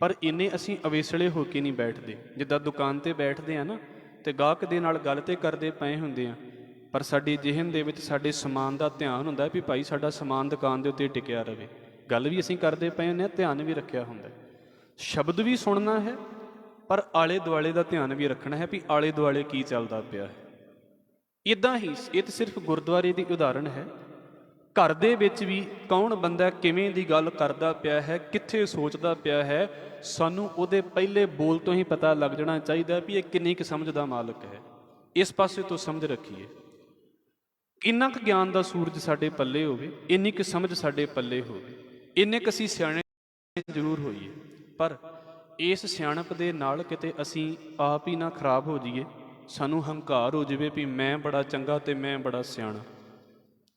ਪਰ ਇੰਨੇ ਅਸੀਂ ਅਵੇਸਲੇ ਹੋ ਕੇ ਨਹੀਂ ਬੈਠਦੇ। ਜਿੱਦਾਂ ਦੁਕਾਨ 'ਤੇ ਬੈਠਦੇ ਆ ਨਾ ਤੇ ਗਾਹਕ ਦੇ ਨਾਲ ਗੱਲ ਤੇ ਕਰਦੇ ਪਏ ਹੁੰਦੇ ਆ, ਪਰ ਸਾਡੇ ਜ਼ਿਹਨ ਦੇ ਵਿੱਚ ਸਾਡੇ ਸਮਾਨ ਦਾ ਧਿਆਨ ਹੁੰਦਾ ਵੀ ਭਾਈ ਸਾਡਾ ਸਮਾਨ ਦੁਕਾਨ ਦੇ ਉੱਤੇ ਟਿਕਿਆ ਰਹੇ। ਗੱਲ ਵੀ ਅਸੀਂ ਕਰਦੇ ਪਏ ਹੁੰਦੇ ਹਾਂ, ਧਿਆਨ ਵੀ ਰੱਖਿਆ ਹੁੰਦਾ। ਸ਼ਬਦ ਵੀ ਸੁਣਨਾ ਹੈ, ਪਰ ਆਲੇ ਦੁਆਲੇ ਦਾ ਧਿਆਨ ਵੀ ਰੱਖਣਾ ਹੈ ਵੀ ਆਲੇ ਦੁਆਲੇ ਕੀ ਚੱਲਦਾ ਪਿਆ ਹੈ। ਇੱਦਾਂ ਹੀ ਇਹ ਤਾਂ ਸਿਰਫ ਗੁਰਦੁਆਰੇ ਦੀ ਉਦਾਹਰਣ ਹੈ, ਘਰ ਦੇ ਵਿੱਚ ਵੀ ਕੌਣ ਬੰਦਾ ਕਿਵੇਂ ਦੀ ਗੱਲ ਕਰਦਾ ਪਿਆ ਹੈ, ਕਿੱਥੇ ਸੋਚਦਾ ਪਿਆ ਹੈ, ਸਾਨੂੰ ਉਹਦੇ ਪਹਿਲੇ ਬੋਲ ਤੋਂ ਹੀ ਪਤਾ ਲੱਗ ਜਾਣਾ ਚਾਹੀਦਾ ਵੀ ਇਹ ਕਿੰਨੀ ਕੁ ਸਮਝ ਦਾ ਮਾਲਕ ਹੈ। ਇਸ ਪਾਸੇ ਤੋਂ ਸਮਝ ਰੱਖੀਏ, ਕਿੰਨਾ ਕੁ ਗਿਆਨ ਦਾ ਸੂਰਜ ਸਾਡੇ ਪੱਲੇ ਹੋਵੇ, ਇੰਨੀ ਕੁ ਸਮਝ ਸਾਡੇ ਪੱਲੇ ਹੋਵੇ, ਇੰਨੇ ਕੁ ਅਸੀਂ ਸਿਆਣੇ ਜ਼ਰੂਰ ਹੋਈਏ, ਪਰ ਇਸ ਸਿਆਣਪ ਦੇ ਨਾਲ ਕਿਤੇ ਅਸੀਂ ਆਪ ਹੀ ਨਾ ਖਰਾਬ ਹੋ ਜਾਈਏ, ਸਾਨੂੰ ਹੰਕਾਰ ਹੋ ਜਾਵੇ ਵੀ ਮੈਂ ਬੜਾ ਚੰਗਾ ਤੇ ਮੈਂ ਬੜਾ ਸਿਆਣਾ।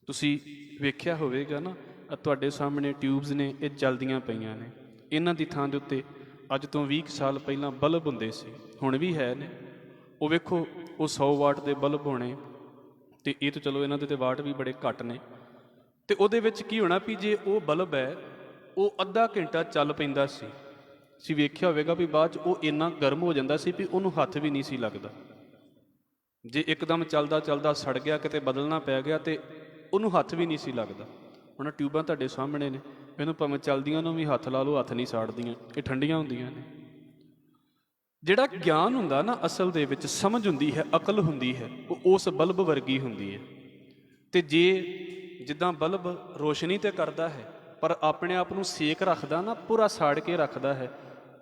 ਤੁਸੀਂ ਵੇਖਿਆ ਹੋਵੇਗਾ ਨਾ, ਤੁਹਾਡੇ ਸਾਹਮਣੇ ਟਿਊਬਸ ਨੇ, ਇਹ ਚੱਲਦੀਆਂ ਪਈਆਂ ਨੇ, ਇਹਨਾਂ ਦੀ ਥਾਂ ਦੇ ਉੱਤੇ ਅੱਜ ਤੋਂ 20 ਸਾਲ ਪਹਿਲਾਂ ਬਲਬ ਹੁੰਦੇ ਸੀ, ਹੁਣ ਵੀ ਹੈ ਨੇ। ਉਹ ਵੇਖੋ, ਉਹ 100 ਵਾਟ ਦੇ ਬਲਬ ਹੋਣੇ, ਤੇ ਇਹ ਤਾਂ ਚਲੋ ਇਹਨਾਂ ਦੇ ਤੇ ਵਾਟ ਵੀ ਬੜੇ ਘੱਟ ਨੇ। ਤੇ ਉਹਦੇ ਵਿੱਚ ਕੀ ਹੋਣਾ ਵੀ ਜੇ ਉਹ ਬਲਬ ਹੈ ਉਹ ਅੱਧਾ ਘੰਟਾ ਚੱਲ ਪੈਂਦਾ ਸੀ, ਤੁਸੀਂ ਵੇਖਿਆ ਹੋਵੇਗਾ ਵੀ ਬਾਅਦ 'ਚ ਉਹ ਇੰਨਾ ਗਰਮ ਹੋ ਜਾਂਦਾ ਸੀ ਵੀ ਉਹਨੂੰ ਹੱਥ ਵੀ ਨਹੀਂ ਸੀ ਲੱਗਦਾ। ਜੇ ਇੱਕਦਮ ਚੱਲਦਾ ਚੱਲਦਾ ਸੜ ਗਿਆ, ਕਿਤੇ ਬਦਲਣਾ ਪੈ ਗਿਆ, ਤੇ ਉਹਨੂੰ ਹੱਥ ਵੀ ਨਹੀਂ ਸੀ ਲੱਗਦਾ। ਹੁਣ ਟਿਊਬਾਂ ਤੁਹਾਡੇ ਸਾਹਮਣੇ ਨੇ, ਇਹਨੂੰ ਭਾਵੇਂ ਚੱਲਦੀਆਂ ਨੂੰ ਵੀ ਹੱਥ ਲਾ ਲਓ, ਹੱਥ ਨਹੀਂ ਸਾੜਦੀਆਂ, ਇਹ ਠੰਡੀਆਂ ਹੁੰਦੀਆਂ ਨੇ। ਜਿਹੜਾ ਗਿਆਨ ਹੁੰਦਾ ਨਾ, ਅਸਲ ਦੇ ਵਿੱਚ ਸਮਝ ਹੁੰਦੀ ਹੈ, ਅਕਲ ਹੁੰਦੀ ਹੈ, ਉਹ ਉਸ ਬਲਬ ਵਰਗੀ ਹੁੰਦੀ ਹੈ। ਤੇ ਜੇ ਜਿੱਦਾਂ ਬਲਬ ਰੋਸ਼ਨੀ ਤੇ ਕਰਦਾ ਹੈ ਪਰ ਆਪਣੇ ਆਪ ਨੂੰ ਸੇਕ ਰੱਖਦਾ ਨਾ, ਪੂਰਾ ਸਾੜ ਕੇ ਰੱਖਦਾ ਹੈ,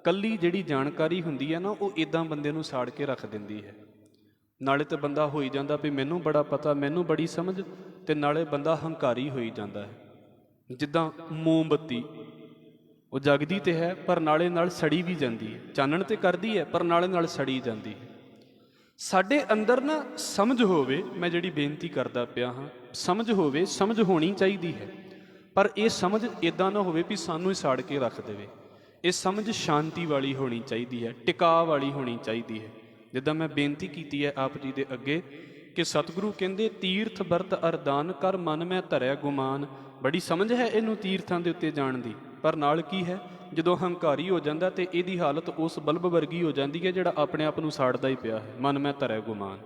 ਕੱਲੀ ਜਿਹੜੀ ਜਾਣਕਾਰੀ ਹੁੰਦੀ ਹੈ ਨਾ, ਉਹ ਇੱਦਾਂ ਬੰਦੇ ਨੂੰ ਸਾੜ ਕੇ ਰੱਖ ਦਿੰਦੀ ਹੈ। ਨਾਲੇ ਤਾਂ ਬੰਦਾ ਹੋਈ ਜਾਂਦਾ ਵੀ ਮੈਨੂੰ ਬੜਾ ਪਤਾ, ਮੈਨੂੰ ਬੜੀ ਸਮਝ, ਤੇ ਨਾਲੇ ਬੰਦਾ ਹੰਕਾਰੀ ਹੋਈ ਜਾਂਦਾ ਹੈ। ਜਿੱਦਾਂ ਮੋਮਬੱਤੀ, ਉਹ ਜਗਦੀ ਤੇ ਹੈ ਪਰ ਨਾਲੇ ਨਾਲ ਸੜੀ ਵੀ ਜਾਂਦੀ ਹੈ, ਚਾਨਣ ਤੇ ਕਰਦੀ ਹੈ ਪਰ ਨਾਲੇ ਨਾਲ ਸੜੀ ਜਾਂਦੀ ਹੈ। ਸਾਡੇ ਅੰਦਰ ਨਾ ਸਮਝ ਹੋਵੇ, ਮੈਂ ਜਿਹੜੀ ਬੇਨਤੀ ਕਰਦਾ ਪਿਆ ਹਾਂ, ਸਮਝ ਹੋਵੇ, ਸਮਝ ਹੋਣੀ ਚਾਹੀਦੀ ਹੈ, ਪਰ ਇਹ ਸਮਝ ਇੱਦਾਂ ਨਾ ਹੋਵੇ ਵੀ ਸਾਨੂੰ ਹੀ ਸਾੜ ਕੇ ਰੱਖ ਦੇਵੇ। ਇਹ ਸਮਝ ਸ਼ਾਂਤੀ ਵਾਲੀ ਹੋਣੀ ਚਾਹੀਦੀ ਹੈ, ਟਿਕਾ ਵਾਲੀ ਹੋਣੀ ਚਾਹੀਦੀ ਹੈ। ਜਿੱਦਾਂ ਮੈਂ ਬੇਨਤੀ ਕੀਤੀ ਹੈ ਆਪ ਜੀ ਦੇ ਅੱਗੇ ਕਿ ਸਤਿਗੁਰੂ ਕਹਿੰਦੇ ਤੀਰਥ ਵਰਤ ਅਰਦਾਨ ਕਰ ਮਨ ਮੈਂ ਧਰਿਆ ਗੁਮਾਨ। ਬੜੀ ਸਮਝ ਹੈ ਇਹਨੂੰ ਤੀਰਥਾਂ ਦੇ ਉੱਤੇ ਜਾਣ ਦੀ, ਪਰ ਨਾਲ ਕੀ ਹੈ, ਜਦੋਂ ਹੰਕਾਰੀ ਹੋ ਜਾਂਦਾ ਤੇ ਇਹਦੀ ਹਾਲਤ ਉਸ ਬਲਬ ਵਰਗੀ ਹੋ ਜਾਂਦੀ ਹੈ ਜਿਹੜਾ ਆਪਣੇ ਆਪ ਨੂੰ ਸਾੜਦਾ ਹੀ ਪਿਆ ਹੈ, ਮਨ ਮੈਂ ਧਰਿਆ ਗੁਮਾਨ।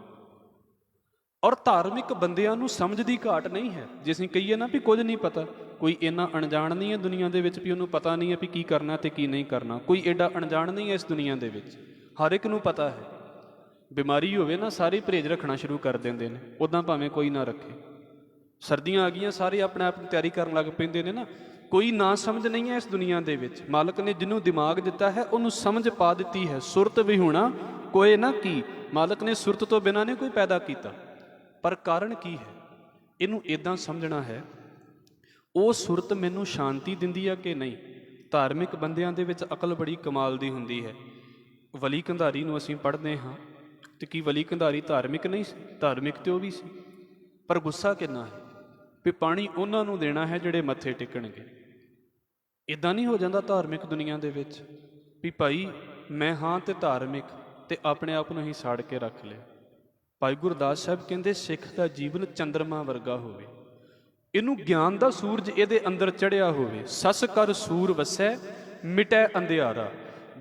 ਔਰ ਧਾਰਮਿਕ ਬੰਦਿਆਂ ਨੂੰ ਸਮਝ ਦੀ ਘਾਟ ਨਹੀਂ ਹੈ। ਜੇ ਅਸੀਂ ਕਹੀਏ ਨਾ ਵੀ ਕੁਝ ਨਹੀਂ ਪਤਾ, ਕੋਈ ਇੰਨਾ ਅਣਜਾਣ ਨਹੀਂ ਹੈ ਦੁਨੀਆ ਦੇ ਵਿੱਚ ਵੀ ਉਹਨੂੰ ਪਤਾ ਨਹੀਂ ਹੈ ਵੀ ਕੀ ਕਰਨਾ ਤੇ ਕੀ ਨਹੀਂ ਕਰਨਾ। ਕੋਈ ਐਡਾ ਅਣਜਾਣ ਨਹੀਂ ਹੈ ਇਸ ਦੁਨੀਆ ਦੇ ਵਿੱਚ, ਹਰ ਇੱਕ ਨੂੰ ਪਤਾ ਹੈ। ਬਿਮਾਰੀ ਹੋਵੇ ਨਾ, ਸਾਰੇ ਪਰਹੇਜ਼ ਰੱਖਣਾ ਸ਼ੁਰੂ ਕਰ ਦਿੰਦੇ ਨੇ, ਉੱਦਾਂ ਭਾਵੇਂ ਕੋਈ ਨਾ ਰੱਖੇ। ਸਰਦੀਆਂ ਆ ਗਈਆਂ, ਸਾਰੇ ਆਪਣੇ ਆਪ ਨੂੰ ਤਿਆਰੀ ਕਰਨ ਲੱਗ ਪੈਂਦੇ ਨੇ ਨਾ। ਕੋਈ ਨਾ ਸਮਝ ਨਹੀਂ ਹੈ ਇਸ ਦੁਨੀਆ ਦੇ ਵਿੱਚ। ਮਾਲਕ ਨੇ ਜਿਹਨੂੰ ਦਿਮਾਗ ਦਿੱਤਾ ਹੈ ਉਹਨੂੰ ਸਮਝ ਪਾ ਦਿੱਤੀ ਹੈ। ਸੁਰਤ ਵੀ ਹੋਣਾ ਕੋਈ ਨਾ ਕੀ, ਮਾਲਕ ਨੇ ਸੁਰਤ ਤੋਂ ਬਿਨਾਂ ਨੇ ਕੋਈ ਪੈਦਾ ਕੀਤਾ, ਪਰ ਕਾਰਨ ਕੀ ਹੈ, ਇਹਨੂੰ ਇੱਦਾਂ ਸਮਝਣਾ ਹੈ ਉਹ ਸੁਰਤ ਮੈਨੂੰ ਸ਼ਾਂਤੀ ਦਿੰਦੀ ਆ ਕਿ ਨਹੀਂ। ਧਾਰਮਿਕ ਬੰਦਿਆਂ ਦੇ ਵਿੱਚ ਅਕਲ ਬੜੀ ਕਮਾਲ ਦੀ ਹੁੰਦੀ ਹੈ। ਵਲੀ ਕੰਧਾਰੀ ਨੂੰ ਅਸੀਂ ਪੜ੍ਹਦੇ ਹਾਂ, ਤੇ ਕੀ ਵਲੀ ਕੰਧਾਰੀ ਧਾਰਮਿਕ ਨਹੀਂ ਸੀ? ਧਾਰਮਿਕ ਤੇ ਉਹ ਵੀ ਸੀ, ਪਰ ਗੁੱਸਾ ਕਿੰਨਾ ਹੈ ਵੀ ਪਾਣੀ ਉਹਨਾਂ ਨੂੰ ਦੇਣਾ ਹੈ ਜਿਹੜੇ ਮੱਥੇ ਟੇਕਣਗੇ। ਇੱਦਾਂ ਨਹੀਂ ਹੋ ਜਾਂਦਾ ਧਾਰਮਿਕ ਦੁਨੀਆ ਦੇ ਵਿੱਚ ਵੀ ਭਾਈ ਮੈਂ ਹਾਂ ਤੇ ਧਾਰਮਿਕ, ਤੇ ਆਪਣੇ ਆਪ ਨੂੰ ਹੀ ਸਾੜ ਕੇ ਰੱਖ ਲਿਆ। ਭਾਈ ਗੁਰਦਾਸ ਸਾਹਿਬ ਕਹਿੰਦੇ ਸਿੱਖ ਦਾ ਜੀਵਨ ਚੰਦਰਮਾ ਵਰਗਾ ਹੋਵੇ, ਇਹਨੂੰ ਗਿਆਨ ਦਾ ਸੂਰਜ ਇਹਦੇ ਅੰਦਰ ਚੜ੍ਹਿਆ ਹੋਵੇ। ਸਸ ਕਰ ਸੂਰ ਵਸੈ ਮਿਟੈ ਅੰਧਿਆਰਾ,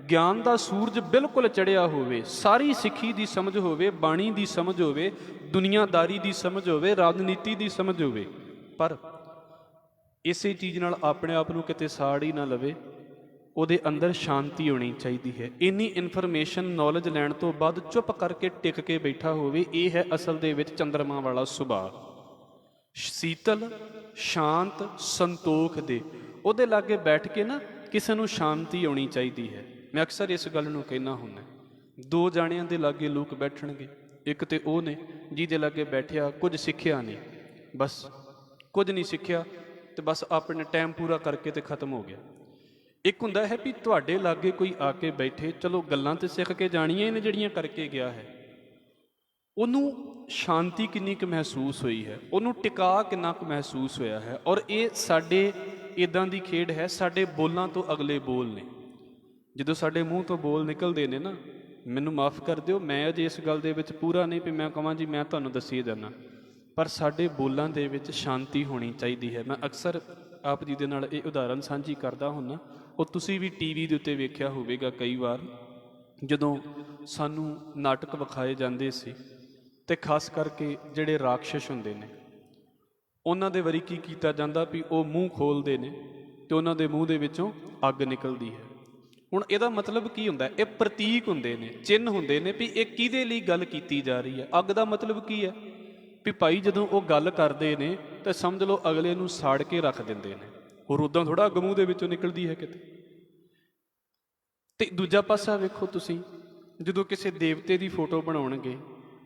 ਗਿਆਨ ਦਾ ਸੂਰਜ ਬਿਲਕੁਲ ਚੜ੍ਹਿਆ ਹੋਵੇ, ਸਾਰੀ ਸਿੱਖੀ ਦੀ ਸਮਝ ਹੋਵੇ, ਬਾਣੀ ਦੀ ਸਮਝ ਹੋਵੇ, ਦੁਨੀਆਦਾਰੀ ਦੀ ਸਮਝ ਹੋਵੇ, ਰਾਜਨੀਤੀ ਦੀ ਸਮਝ ਹੋਵੇ, ਪਰ ਇਸੇ ਚੀਜ਼ ਨਾਲ ਆਪਣੇ ਆਪ ਨੂੰ ਕਿਤੇ ਸਾੜ ਹੀ ਨਾ ਲਵੇ। ਉਹਦੇ ਅੰਦਰ ਸ਼ਾਂਤੀ ਹੋਣੀ ਚਾਹੀਦੀ ਹੈ। ਇੰਨੀ ਇਨਫੋਰਮੇਸ਼ਨ ਨੌਲੇਜ ਲੈਣ ਤੋਂ ਬਾਅਦ ਚੁੱਪ ਕਰਕੇ ਟਿਕ ਕੇ ਬੈਠਾ ਹੋਵੇ, ਇਹ ਹੈ ਅਸਲ ਦੇ ਵਿੱਚ ਚੰਦਰਮਾ ਵਾਲਾ ਸੁਭਾਅ। ਸੀਤਲ, ਸ਼ਾਂਤ, ਸੰਤੋਖ ਦੇ ਉਹਦੇ ਲਾਗੇ ਬੈਠ ਕੇ ਨਾ ਕਿਸੇ ਨੂੰ ਸ਼ਾਂਤੀ ਆਉਣੀ ਚਾਹੀਦੀ ਹੈ। ਮੈਂ ਅਕਸਰ ਇਸ ਗੱਲ ਨੂੰ ਕਹਿਣਾ ਹੁੰਦਾ, ਦੋ ਜਾਣਿਆਂ ਦੇ ਲਾਗੇ ਲੋਕ ਬੈਠਣਗੇ, ਇੱਕ ਤੇ ਉਹ ਨੇ ਜਿਹਦੇ ਲਾਗੇ ਬੈਠਿਆ ਕੁਝ ਸਿੱਖਿਆ ਨਹੀਂ, ਬਸ ਕੁਝ ਨਹੀਂ ਸਿੱਖਿਆ ਤੇ ਬਸ ਆਪਣੇ ਟਾਈਮ ਪੂਰਾ ਕਰਕੇ ਤੇ ਖਤਮ ਹੋ ਗਿਆ। ਇੱਕ ਹੁੰਦਾ ਹੈ ਵੀ ਤੁਹਾਡੇ ਲਾਗੇ ਕੋਈ ਆ ਕੇ ਬੈਠੇ, ਚਲੋ ਗੱਲਾਂ ਤੇ ਸਿੱਖ ਕੇ ਜਾਣੀਆਂ ਨੇ ਜਿਹੜੀਆਂ ਕਰਕੇ ਗਿਆ ਹੈ, ਉਹਨੂੰ ਸ਼ਾਂਤੀ ਕਿੰਨੀ ਕੁ ਮਹਿਸੂਸ ਹੋਈ ਹੈ, ਉਹਨੂੰ ਟਿਕਾ ਕਿੰਨਾ ਕੁ ਮਹਿਸੂਸ ਹੋਇਆ ਹੈ। ਔਰ ਇਹ ਸਾਡੇ ਇੱਦਾਂ ਦੀ ਖੇਡ ਹੈ, ਸਾਡੇ ਬੋਲਾਂ ਤੋਂ ਅਗਲੇ ਬੋਲ ਨੇ। ਜਦੋਂ ਸਾਡੇ ਮੂੰਹ ਤੋਂ ਬੋਲ ਨਿਕਲਦੇ ਨੇ ਨਾ, ਮੈਨੂੰ ਮਾਫ ਕਰ ਦਿਓ, ਮੈਂ ਅਜੇ ਇਸ ਗੱਲ ਦੇ ਵਿੱਚ ਪੂਰਾ ਨਹੀਂ ਵੀ ਮੈਂ ਕਹਾਂ ਜੀ ਮੈਂ ਤੁਹਾਨੂੰ ਦੱਸੀ ਜਾਣਾ, ਪਰ ਸਾਡੇ ਬੋਲਾਂ ਦੇ ਵਿੱਚ ਸ਼ਾਂਤੀ ਹੋਣੀ ਚਾਹੀਦੀ ਹੈ। ਮੈਂ ਅਕਸਰ ਆਪ ਜੀ ਦੇ ਨਾਲ ਇਹ ਉਦਾਹਰਨ ਸਾਂਝੀ ਕਰਦਾ ਹੁੰਦਾ, ਉਹ ਤੁਸੀਂ ਵੀ ਟੀਵੀ ਦੇ ਉੱਤੇ ਵੇਖਿਆ ਹੋਵੇਗਾ ਕਈ ਵਾਰ, ਜਦੋਂ ਸਾਨੂੰ ਨਾਟਕ ਵਿਖਾਏ ਜਾਂਦੇ ਸੀ ਤੇ ਖਾਸ ਕਰਕੇ ਜਿਹੜੇ ਰਾਖਸ਼ ਹੁੰਦੇ ਨੇ ਉਹਨਾਂ ਦੇ ਵਾਰੀ ਕੀ ਕੀਤਾ ਜਾਂਦਾ ਵੀ ਉਹ ਮੂੰਹ ਖੋਲਦੇ ਨੇ ਤੇ ਉਹਨਾਂ ਦੇ ਮੂੰਹ ਦੇ ਵਿੱਚੋਂ ਅੱਗ ਨਿਕਲਦੀ ਹੈ। ਹੁਣ ਇਹਦਾ ਮਤਲਬ ਕੀ ਹੁੰਦਾ? ਇਹ ਪ੍ਰਤੀਕ ਹੁੰਦੇ ਨੇ, ਚਿੰਨ੍ਹ ਹੁੰਦੇ ਨੇ ਵੀ ਇਹ ਕਿਹਦੇ ਲਈ ਗੱਲ ਕੀਤੀ ਜਾ ਰਹੀ ਹੈ। ਅੱਗ ਦਾ ਮਤਲਬ ਕੀ ਹੈ? ਵੀ ਭਾਈ ਜਦੋਂ ਉਹ ਗੱਲ ਕਰਦੇ ਨੇ ਤਾਂ ਸਮਝ ਲਓ ਅਗਲੇ ਨੂੰ ਸਾੜ ਕੇ ਰੱਖ ਦਿੰਦੇ ਨੇ। ਹੋਰ ਉੱਦਾਂ ਥੋੜ੍ਹਾ ਅੱਗ ਮੂੰਹ ਦੇ ਵਿੱਚੋਂ ਨਿਕਲਦੀ ਹੈ ਕਿਤੇ। ਤੇ ਦੂਜਾ ਪਾਸਾ ਵੇਖੋ ਤੁਸੀਂ, ਜਦੋਂ ਕਿਸੇ ਦੇਵਤੇ ਦੀ ਫੋਟੋ ਬਣਾਉਣਗੇ,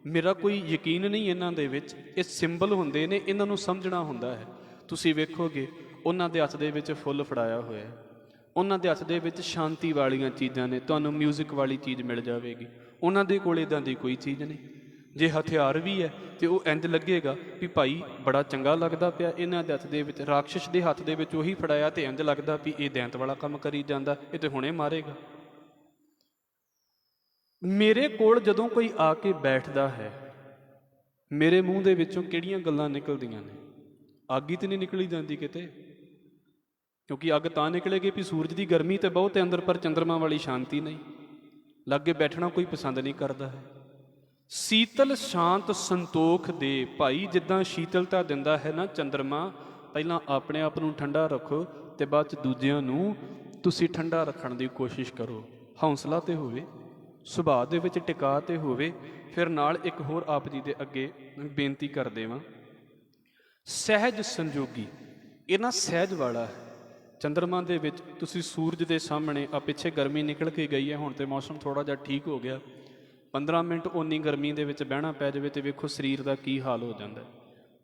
ਮੇਰਾ ਕੋਈ ਯਕੀਨ ਨਹੀਂ ਇਹਨਾਂ ਦੇ ਵਿੱਚ, ਇਹ ਸਿੰਬਲ ਹੁੰਦੇ ਨੇ, ਇਹਨਾਂ ਨੂੰ ਸਮਝਣਾ ਹੁੰਦਾ ਹੈ। ਤੁਸੀਂ ਵੇਖੋਗੇ ਉਹਨਾਂ ਦੇ ਹੱਥ ਦੇ ਵਿੱਚ ਫੁੱਲ ਫੜਾਇਆ ਹੋਇਆ ਹੈ, ਉਹਨਾਂ ਦੇ ਹੱਥ ਦੇ ਵਿੱਚ ਸ਼ਾਂਤੀ ਵਾਲੀਆਂ ਚੀਜ਼ਾਂ ਨੇ, ਤੁਹਾਨੂੰ ਮਿਊਜ਼ਿਕ ਵਾਲੀ ਚੀਜ਼ ਮਿਲ ਜਾਵੇਗੀ। ਉਹਨਾਂ ਦੇ ਕੋਲ ਇੱਦਾਂ ਦੀ ਕੋਈ ਚੀਜ਼ ਨਹੀਂ। ਜੇ ਹਥਿਆਰ ਵੀ ਹੈ ਤੇ ਉਹ ਇੰਝ ਲੱਗੇਗਾ ਵੀ ਭਾਈ ਬੜਾ ਚੰਗਾ ਲੱਗਦਾ ਪਿਆ ਇਹਨਾਂ ਦੇ ਹੱਥ ਦੇ ਵਿੱਚ। ਰਾਖਸ਼ ਦੇ ਹੱਥ ਦੇ ਵਿੱਚ ਉਹੀ ਫੜਾਇਆ ਤੇ ਇੰਝ ਲੱਗਦਾ ਵੀ ਇਹ ਦੈਂਤ ਵਾਲਾ ਕੰਮ ਕਰੀ ਜਾਂਦਾ, ਇਹ ਤੇ ਹੁਣੇ ਮਾਰੇਗਾ। ਮੇਰੇ ਕੋਲ ਜਦੋਂ ਕੋਈ ਆ ਕੇ ਬੈਠਦਾ ਹੈ, ਮੇਰੇ ਮੂੰਹ ਦੇ ਵਿੱਚੋਂ ਕਿਹੜੀਆਂ ਗੱਲਾਂ ਨਿਕਲਦੀਆਂ ਨੇ? ਅੱਗ ਹੀ ਤੇ ਨਹੀਂ ਨਿਕਲੀ ਜਾਂਦੀ ਕਿਤੇ, ਕਿਉਂਕਿ ਅੱਗ ਤਾਂ ਨਿਕਲੇਗੀ ਵੀ ਸੂਰਜ ਦੀ ਗਰਮੀ ਤੇ ਬਹੁਤ ਹੈ ਅੰਦਰ, ਪਰ ਚੰਦਰਮਾ ਵਾਲੀ ਸ਼ਾਂਤੀ ਨਹੀਂ। ਲਾਗੇ ਬੈਠਣਾ ਕੋਈ ਪਸੰਦ ਨਹੀਂ ਕਰਦਾ ਹੈ। ਸੀਤਲ, ਸ਼ਾਂਤ, ਸੰਤੋਖ ਦੇ ਭਾਈ, ਜਿੱਦਾਂ ਸ਼ੀਤਲਤਾ ਦਿੰਦਾ ਹੈ ਨਾ ਚੰਦਰਮਾ, ਪਹਿਲਾਂ ਆਪਣੇ ਆਪ ਨੂੰ ਠੰਡਾ ਰੱਖੋ ਤੇ ਬਾਅਦ 'ਚ ਦੂਜਿਆਂ ਨੂੰ ਤੁਸੀਂ ਠੰਡਾ ਰੱਖਣ ਦੀ ਕੋਸ਼ਿਸ਼ ਕਰੋ। ਹੌਸਲਾ ਤੇ ਹੋਵੇ, ਸੁਭਾਅ ਦੇ ਵਿੱਚ ਟਿਕਾ ਤੇ ਹੋਵੇ। ਫਿਰ ਨਾਲ ਇੱਕ ਹੋਰ ਆਪ ਜੀ ਦੇ ਅੱਗੇ ਬੇਨਤੀ ਕਰ ਦੇਵਾਂ, ਸਹਿਜ ਸੰਜੋਗੀ। ਇਹ ਨਾ ਸਹਿਜ ਵਾਲਾ ਹੈ। ਚੰਦਰਮਾ ਦੇ ਵਿੱਚ ਤੁਸੀਂ ਸੂਰਜ ਦੇ ਸਾਹਮਣੇ, ਆ ਪਿੱਛੇ ਗਰਮੀ ਨਿਕਲ ਕੇ ਗਈ ਹੈ, ਹੁਣ ਤੇ ਮੌਸਮ ਥੋੜ੍ਹਾ ਜਿਹਾ ਠੀਕ ਹੋ ਗਿਆ, 15 ਮਿੰਟ ਓਨੀ ਗਰਮੀ ਦੇ ਵਿੱਚ ਬਹਿਣਾ ਪੈ ਜਾਵੇ ਤੇ ਵੇਖੋ ਸਰੀਰ ਦਾ ਕੀ ਹਾਲ ਹੋ ਜਾਂਦਾ।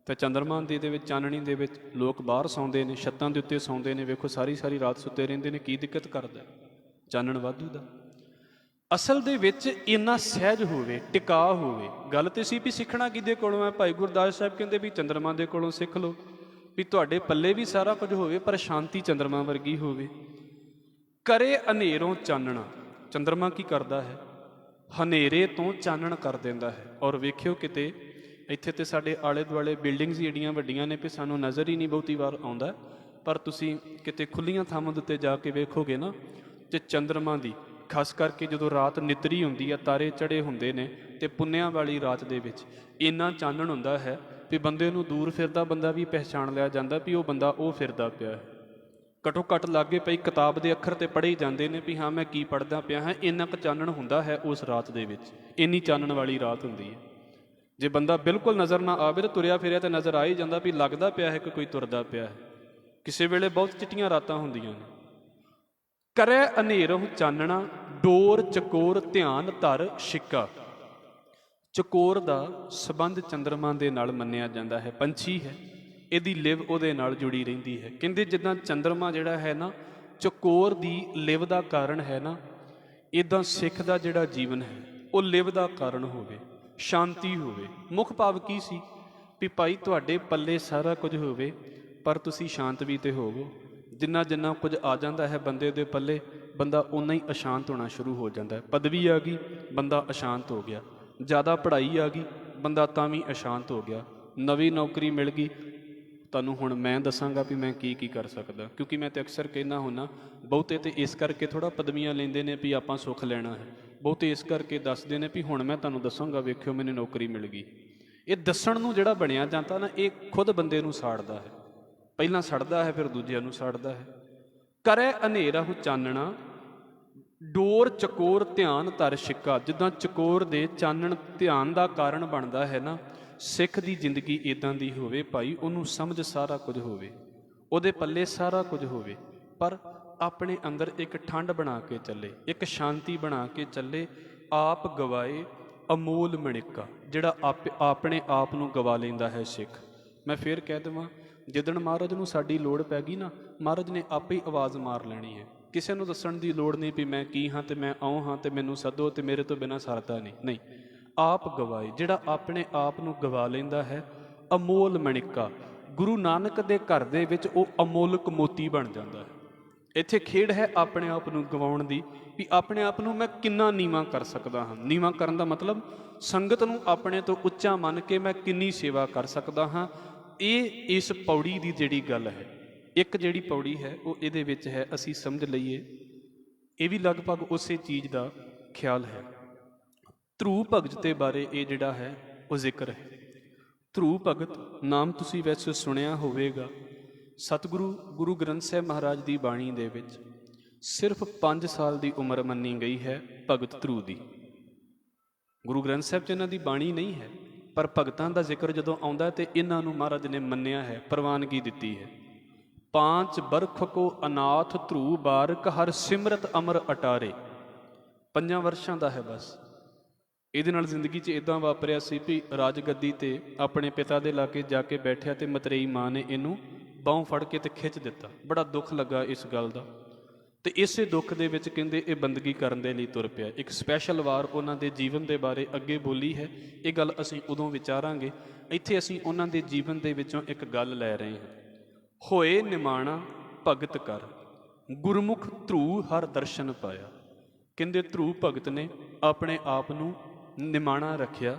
ਤੇ ਚੰਦਰਮਾ ਦੇ ਵਿੱਚ, ਚਾਨਣੀ ਦੇ ਵਿੱਚ ਲੋਕ ਬਾਹਰ ਸੌਂਦੇ ਨੇ, ਛੱਤਾਂ ਦੇ ਉੱਤੇ ਸੌਂਦੇ ਨੇ, ਵੇਖੋ ਸਾਰੀ ਸਾਰੀ ਰਾਤ ਸੁੱਤੇ ਰਹਿੰਦੇ ਨੇ। ਕੀ ਦਿੱਕਤ ਕਰਦਾ? ਚਾਨਣ ਵਾਧੂ ਦਾ। ਅਸਲ ਦੇ ਵਿੱਚ ਇੰਨਾ ਸਹਿਜ ਹੋਵੇ, ਟਿਕਾ ਹੋਵੇ। ਗੱਲ ਤੇ ਸੀ ਵੀ ਸਿੱਖਣਾ ਕਿਹਦੇ ਕੋਲੋਂ ਹੈ? ਭਾਈ ਗੁਰਦਾਸ ਸਾਹਿਬ ਕਹਿੰਦੇ ਵੀ ਚੰਦਰਮਾ ਦੇ ਕੋਲੋਂ ਸਿੱਖ ਲਓ, ਵੀ ਤੁਹਾਡੇ ਪੱਲੇ ਵੀ ਸਾਰਾ ਕੁਝ ਹੋਵੇ ਪਰ ਸ਼ਾਂਤੀ ਚੰਦਰਮਾ ਵਰਗੀ ਹੋਵੇ। ਕਰੇ ਹਨੇਰੋਂ ਚਾਨਣਾ। ਚੰਦਰਮਾ ਕੀ ਕਰਦਾ ਹੈ? ਹਨੇਰੇ ਤੋਂ ਚਾਨਣ ਕਰ ਦਿੰਦਾ ਹੈ। ਔਰ ਵੇਖਿਓ ਕਿਤੇ ਇੱਥੇ ਤੇ ਸਾਡੇ ਆਲੇ ਦੁਆਲੇ ਬਿਲਡਿੰਗਸ ਜਿਹੜੀਆਂ ਵੱਡੀਆਂ ਨੇ, ਵੀ ਸਾਨੂੰ ਨਜ਼ਰ ਹੀ ਨਹੀਂ ਬਹੁਤੀ ਵਾਰ ਆਉਂਦਾ, ਪਰ ਤੁਸੀਂ ਕਿਤੇ ਖੁੱਲੀਆਂ ਥਾਵਾਂ ਦੇ ਉੱਤੇ ਜਾ ਕੇ ਵੇਖੋਗੇ ਨਾ, ਤੇ ਚੰਦਰਮਾ ਦੀ ਖਾਸ ਕਰਕੇ ਜਦੋਂ ਰਾਤ ਨਿਤਰੀ ਹੁੰਦੀ ਆ, ਤਾਰੇ ਚੜ੍ਹੇ ਹੁੰਦੇ ਨੇ, ਤੇ ਪੁੰਨਿਆਂ ਵਾਲੀ ਰਾਤ ਦੇ ਵਿੱਚ ਇੰਨਾ ਚਾਨਣ ਹੁੰਦਾ ਹੈ ਵੀ ਬੰਦੇ ਨੂੰ ਦੂਰ ਫਿਰਦਾ ਬੰਦਾ ਵੀ ਪਹਿਚਾਣ ਲਿਆ ਜਾਂਦਾ ਵੀ ਉਹ ਬੰਦਾ ਉਹ ਫਿਰਦਾ ਪਿਆ ਹੈ। ਘੱਟੋ ਘੱਟ ਲਾਗੇ ਪਈ ਕਿਤਾਬ ਦੇ ਅੱਖਰ ਤੇ ਪੜ੍ਹੇ ਜਾਂਦੇ ਨੇ ਵੀ ਹਾਂ ਮੈਂ ਕੀ ਪੜ੍ਹਦਾ ਪਿਆ ਹਾਂ। ਇੰਨਾ ਕੁ ਚਾਨਣ ਹੁੰਦਾ ਹੈ ਉਸ ਰਾਤ ਦੇ ਵਿੱਚ, ਇੰਨੀ ਚਾਨਣ ਵਾਲੀ ਰਾਤ ਹੁੰਦੀ ਹੈ। ਜੇ ਬੰਦਾ ਬਿਲਕੁਲ ਨਜ਼ਰ ਨਾ ਆਵੇ ਤਾਂ ਤੁਰਿਆ ਫਿਰਿਆ ਤਾਂ ਨਜ਼ਰ ਆ ਹੀ ਜਾਂਦਾ ਵੀ ਲੱਗਦਾ ਪਿਆ ਹੈ ਕਿ ਕੋਈ ਤੁਰਦਾ ਪਿਆ ਹੈ। ਕਿਸੇ ਵੇਲੇ ਬਹੁਤ ਚਿੱਟੀਆਂ ਰਾਤਾਂ ਹੁੰਦੀਆਂ ਨੇ। ਕਰੇ ਹਨੇਰੋਂ ਚਾਨਣਾ, ਡੋਰ ਚਕੋਰ ਧਿਆਨ ਧਰ ਛਿੱਕਾ। ਚਕੋਰ ਦਾ ਸੰਬੰਧ ਚੰਦਰਮਾ ਦੇ ਨਾਲ ਮੰਨਿਆ ਜਾਂਦਾ ਹੈ। ਪੰਛੀ ਹੈ, ਇਹਦੀ ਲਿਵ ਉਹਦੇ ਨਾਲ ਜੁੜੀ ਰਹਿੰਦੀ ਹੈ। ਕਹਿੰਦੇ ਜਿੱਦਾਂ ਚੰਦਰਮਾ ਜਿਹੜਾ ਹੈ ਨਾ ਚਕੋਰ ਦੀ ਲਿਵ ਦਾ ਕਾਰਨ ਹੈ ਨਾ, ਇੱਦਾਂ ਸਿੱਖ ਦਾ ਜਿਹੜਾ ਜੀਵਨ ਹੈ ਉਹ ਲਿਵ ਦਾ ਕਾਰਨ ਹੋਵੇ, ਸ਼ਾਂਤੀ ਹੋਵੇ। ਮੁੱਖ ਭਾਵ ਕੀ ਸੀ? ਵੀ ਭਾਈ ਤੁਹਾਡੇ ਪੱਲੇ ਸਾਰਾ ਕੁਝ ਹੋਵੇ ਪਰ ਤੁਸੀਂ ਸ਼ਾਂਤ ਵੀ ਤੇ ਹੋਵੋ। ਜਿੰਨਾ ਜਿੰਨਾ ਕੁਝ ਆ ਜਾਂਦਾ ਹੈ ਬੰਦੇ ਦੇ ਪੱਲੇ, ਬੰਦਾ ਓਨਾ ਹੀ ਅਸ਼ਾਂਤ ਹੋਣਾ ਸ਼ੁਰੂ ਹੋ ਜਾਂਦਾ ਹੈ। ਪਦਵੀ ਆ ਗਈ, ਬੰਦਾ ਅਸ਼ਾਂਤ ਹੋ ਗਿਆ। ਜ਼ਿਆਦਾ ਪੜ੍ਹਾਈ ਆ ਗਈ, ਬੰਦਾ ਤਾਂ ਵੀ ਅਸ਼ਾਂਤ ਹੋ ਗਿਆ। ਨਵੀਂ ਨੌਕਰੀ ਮਿਲ ਗਈ ਤੁਹਾਨੂੰ ਹੁਣ ਮੈਂ ਦੱਸਾਂਗਾ ਵੀ ਮੈਂ ਕੀ ਕਰ ਸਕਦਾ, ਕਿਉਂਕਿ ਮੈਂ ਤੇ ਅਕਸਰ ਕਹਿੰਦਾ ਹੁੰਦਾ, ਬਹੁਤੇ ਤੇ ਇਸ ਕਰਕੇ ਥੋੜ੍ਹਾ ਪਦਵੀਆਂ ਲੈਂਦੇ ਨੇ ਵੀ ਆਪਾਂ ਸੁੱਖ ਲੈਣਾ ਹੈ, ਬਹੁਤੇ ਇਸ ਕਰਕੇ ਦੱਸਦੇ ਨੇ ਵੀ ਹੁਣ ਮੈਂ ਤੁਹਾਨੂੰ ਦੱਸਾਂਗਾ, ਵੇਖਿਓ ਮੈਨੂੰ ਨੌਕਰੀ ਮਿਲ ਗਈ। ਇਹ ਦੱਸਣ ਨੂੰ ਜਿਹੜਾ ਬਣਿਆ ਜਾਂਦਾ ਨਾ, ਇਹ ਖੁਦ ਬੰਦੇ ਨੂੰ ਸਾੜਦਾ ਹੈ, ਪਹਿਲਾਂ ਸੜਦਾ ਹੈ ਫਿਰ ਦੂਜਿਆਂ ਨੂੰ ਸਾੜਦਾ ਹੈ। ਕਰੇ ਹਨੇਰਾ ਹੁ ਚਾਨਣਾ, ਡੋਰ ਚਕੋਰ ਧਿਆਨ ਧਰ ਛਿੱਕਾ। ਜਿੱਦਾਂ ਚਕੋਰ ਦੇ ਚਾਨਣ ਧਿਆਨ ਦਾ ਕਾਰਨ ਬਣਦਾ ਹੈ ਨਾ, ਸਿੱਖ ਦੀ ਜ਼ਿੰਦਗੀ ਇੱਦਾਂ ਦੀ ਹੋਵੇ ਭਾਈ, ਉਹਨੂੰ ਸਮਝ ਸਾਰਾ ਕੁਝ ਹੋਵੇ, ਉਹਦੇ ਪੱਲੇ ਸਾਰਾ ਕੁਝ ਹੋਵੇ, ਪਰ ਆਪਣੇ ਅੰਦਰ ਇੱਕ ਠੰਡ ਬਣਾ ਕੇ ਚੱਲੇ, ਇੱਕ ਸ਼ਾਂਤੀ ਬਣਾ ਕੇ ਚੱਲੇ। ਆਪ ਗਵਾਏ ਅਮੋਲ ਮਣਿੱਕਾ, ਜਿਹੜਾ ਆਪਣੇ ਆਪ ਨੂੰ ਗਵਾ ਲੈਂਦਾ ਹੈ ਸਿੱਖ। ਮੈਂ ਫੇਰ ਕਹਿ ਦੇਵਾਂ, ਜਿੱਦਣ ਮਹਾਰਾਜ ਨੂੰ ਸਾਡੀ ਲੋੜ ਪੈ ਗਈ ਨਾ, ਮਹਾਰਾਜ ਨੇ ਆਪੇ ਹੀ ਆਵਾਜ਼ ਮਾਰ ਲੈਣੀ ਹੈ। ਕਿਸੇ ਨੂੰ ਦੱਸਣ ਦੀ ਲੋੜ ਨਹੀਂ ਵੀ ਮੈਂ ਕੀ ਹਾਂ ਤੇ ਮੈਂ ਆਉਂ ਹਾਂ ਤੇ ਮੈਨੂੰ ਸੱਦੋ ਤੇ ਮੇਰੇ ਤੋਂ ਬਿਨਾਂ ਸਰਦਾ ਨਹੀਂ। ਨਹੀਂ, ਆਪ ਗਵਾਏ, ਜਿਹੜਾ ਆਪਣੇ ਆਪ ਨੂੰ ਗਵਾ ਲੈਂਦਾ ਹੈ, ਅਮੋਲ ਮਣਿੱਕਾ। ਗੁਰੂ ਨਾਨਕ ਦੇ ਘਰ ਦੇ ਵਿੱਚ ਉਹ ਅਮੋਲਕ ਮੋਤੀ ਬਣ ਜਾਂਦਾ ਹੈ। ਇੱਥੇ ਖੇਡ ਹੈ ਆਪਣੇ ਆਪ ਨੂੰ ਗਵਾਉਣ ਦੀ, ਵੀ ਆਪਣੇ ਆਪ ਨੂੰ ਮੈਂ ਕਿੰਨਾ ਨੀਵਾਂ ਕਰ ਸਕਦਾ ਹਾਂ। ਨੀਵਾਂ ਕਰਨ ਦਾ ਮਤਲਬ ਸੰਗਤ ਨੂੰ ਆਪਣੇ ਤੋਂ ਉੱਚਾ ਮੰਨ ਕੇ ਮੈਂ ਕਿੰਨੀ ਸੇਵਾ ਕਰ ਸਕਦਾ ਹਾਂ। ਇਹ ਇਸ ਪੌੜੀ ਦੀ ਜਿਹੜੀ ਗੱਲ ਹੈ, ਇੱਕ ਜਿਹੜੀ ਪੌੜੀ ਹੈ ਉਹ ਇਹਦੇ ਵਿੱਚ ਹੈ, ਅਸੀਂ ਸਮਝ ਲਈਏ। ਇਹ ਵੀ ਲਗਭਗ ਉਸੇ ਚੀਜ਼ ਦਾ ਖਿਆਲ ਹੈ। ਧਰੂ ਭਗਤ ਦੇ ਬਾਰੇ ਇਹ ਜਿਹੜਾ ਹੈ ਉਹ ਜ਼ਿਕਰ ਹੈ। ਧਰੂ ਭਗਤ ਨਾਮ ਤੁਸੀਂ ਵੈਸੇ ਸੁਣਿਆ ਹੋਵੇਗਾ। ਸਤਿਗੁਰੂ ਗੁਰੂ ਗ੍ਰੰਥ ਸਾਹਿਬ ਮਹਾਰਾਜ ਦੀ ਬਾਣੀ ਦੇ ਵਿੱਚ ਸਿਰਫ 5 ਸਾਲ ਦੀ ਉਮਰ ਮੰਨੀ ਗਈ ਹੈ ਭਗਤ ਧਰੂ ਦੀ। ਗੁਰੂ ਗ੍ਰੰਥ ਸਾਹਿਬ 'ਚ ਇਹਨਾਂ ਦੀ ਬਾਣੀ ਨਹੀਂ ਹੈ, ਪਰ ਭਗਤਾਂ ਦਾ ਜ਼ਿਕਰ ਜਦੋਂ ਆਉਂਦਾ ਤੇ ਇਹਨਾਂ ਨੂੰ ਮਹਾਰਾਜ ਨੇ ਮੰਨਿਆ ਹੈ, ਪ੍ਰਵਾਨਗੀ ਦਿੱਤੀ ਹੈ। 5 ਬਰਖ ਕੋ ਅਨਾਥ ਧਰੂ ਬਾਰਕ, ਹਰ ਸਿਮਰਤ ਅਮਰ ਅਟਾਰੇ। 5 ਵਰਸ਼ਾਂ ਦਾ ਹੈ ਬਸ। ਇਹਦੇ ਨਾਲ ਜ਼ਿੰਦਗੀ 'ਚ ਇੱਦਾਂ ਵਾਪਰਿਆ ਸੀ ਵੀ ਰਾਜਗੱਦੀ 'ਤੇ ਆਪਣੇ ਪਿਤਾ ਦੇ ਲਾਗੇ ਜਾ ਕੇ ਬੈਠਿਆ ਤੇ ਮਤਰੇਈ ਮਾਂ ਨੇ ਇਹਨੂੰ ਬਾਹੋਂ ਫੜ ਕੇ ਤੇ ਖਿੱਚ ਦਿੱਤਾ। ਬੜਾ ਦੁੱਖ ਲੱਗਾ ਇਸ ਗੱਲ ਦਾ, ਤੇ ਇਸੇ ਦੁੱਖ ਦੇ ਵਿੱਚ ਕਹਿੰਦੇ ਇਹ ਬੰਦਗੀ ਕਰਨ ਦੇ ਲਈ ਤੁਰ ਪਿਆ। ਇੱਕ ਸਪੈਸ਼ਲ ਵਾਰ ਉਹਨਾਂ ਦੇ ਜੀਵਨ ਦੇ ਬਾਰੇ ਅੱਗੇ ਬੋਲੀ ਹੈ, ਇਹ ਗੱਲ ਅਸੀਂ ਉਦੋਂ ਵਿਚਾਰਾਂਗੇ। ਇੱਥੇ ਅਸੀਂ ਉਹਨਾਂ ਦੇ ਜੀਵਨ ਦੇ ਵਿੱਚੋਂ ਇੱਕ ਗੱਲ ਲੈ ਰਹੇ ਹਾਂ। ਹੋਏ ਨਿਮਾਣਾ ਭਗਤ ਕਰ, ਗੁਰਮੁਖ ਧਰੂ ਹਰ ਦਰਸ਼ਨ ਪਾਇਆ। ਕਹਿੰਦੇ ਧਰੂ ਭਗਤ ਨੇ ਆਪਣੇ ਆਪ ਨੂੰ ਨਿਮਾਣਾ ਰੱਖਿਆ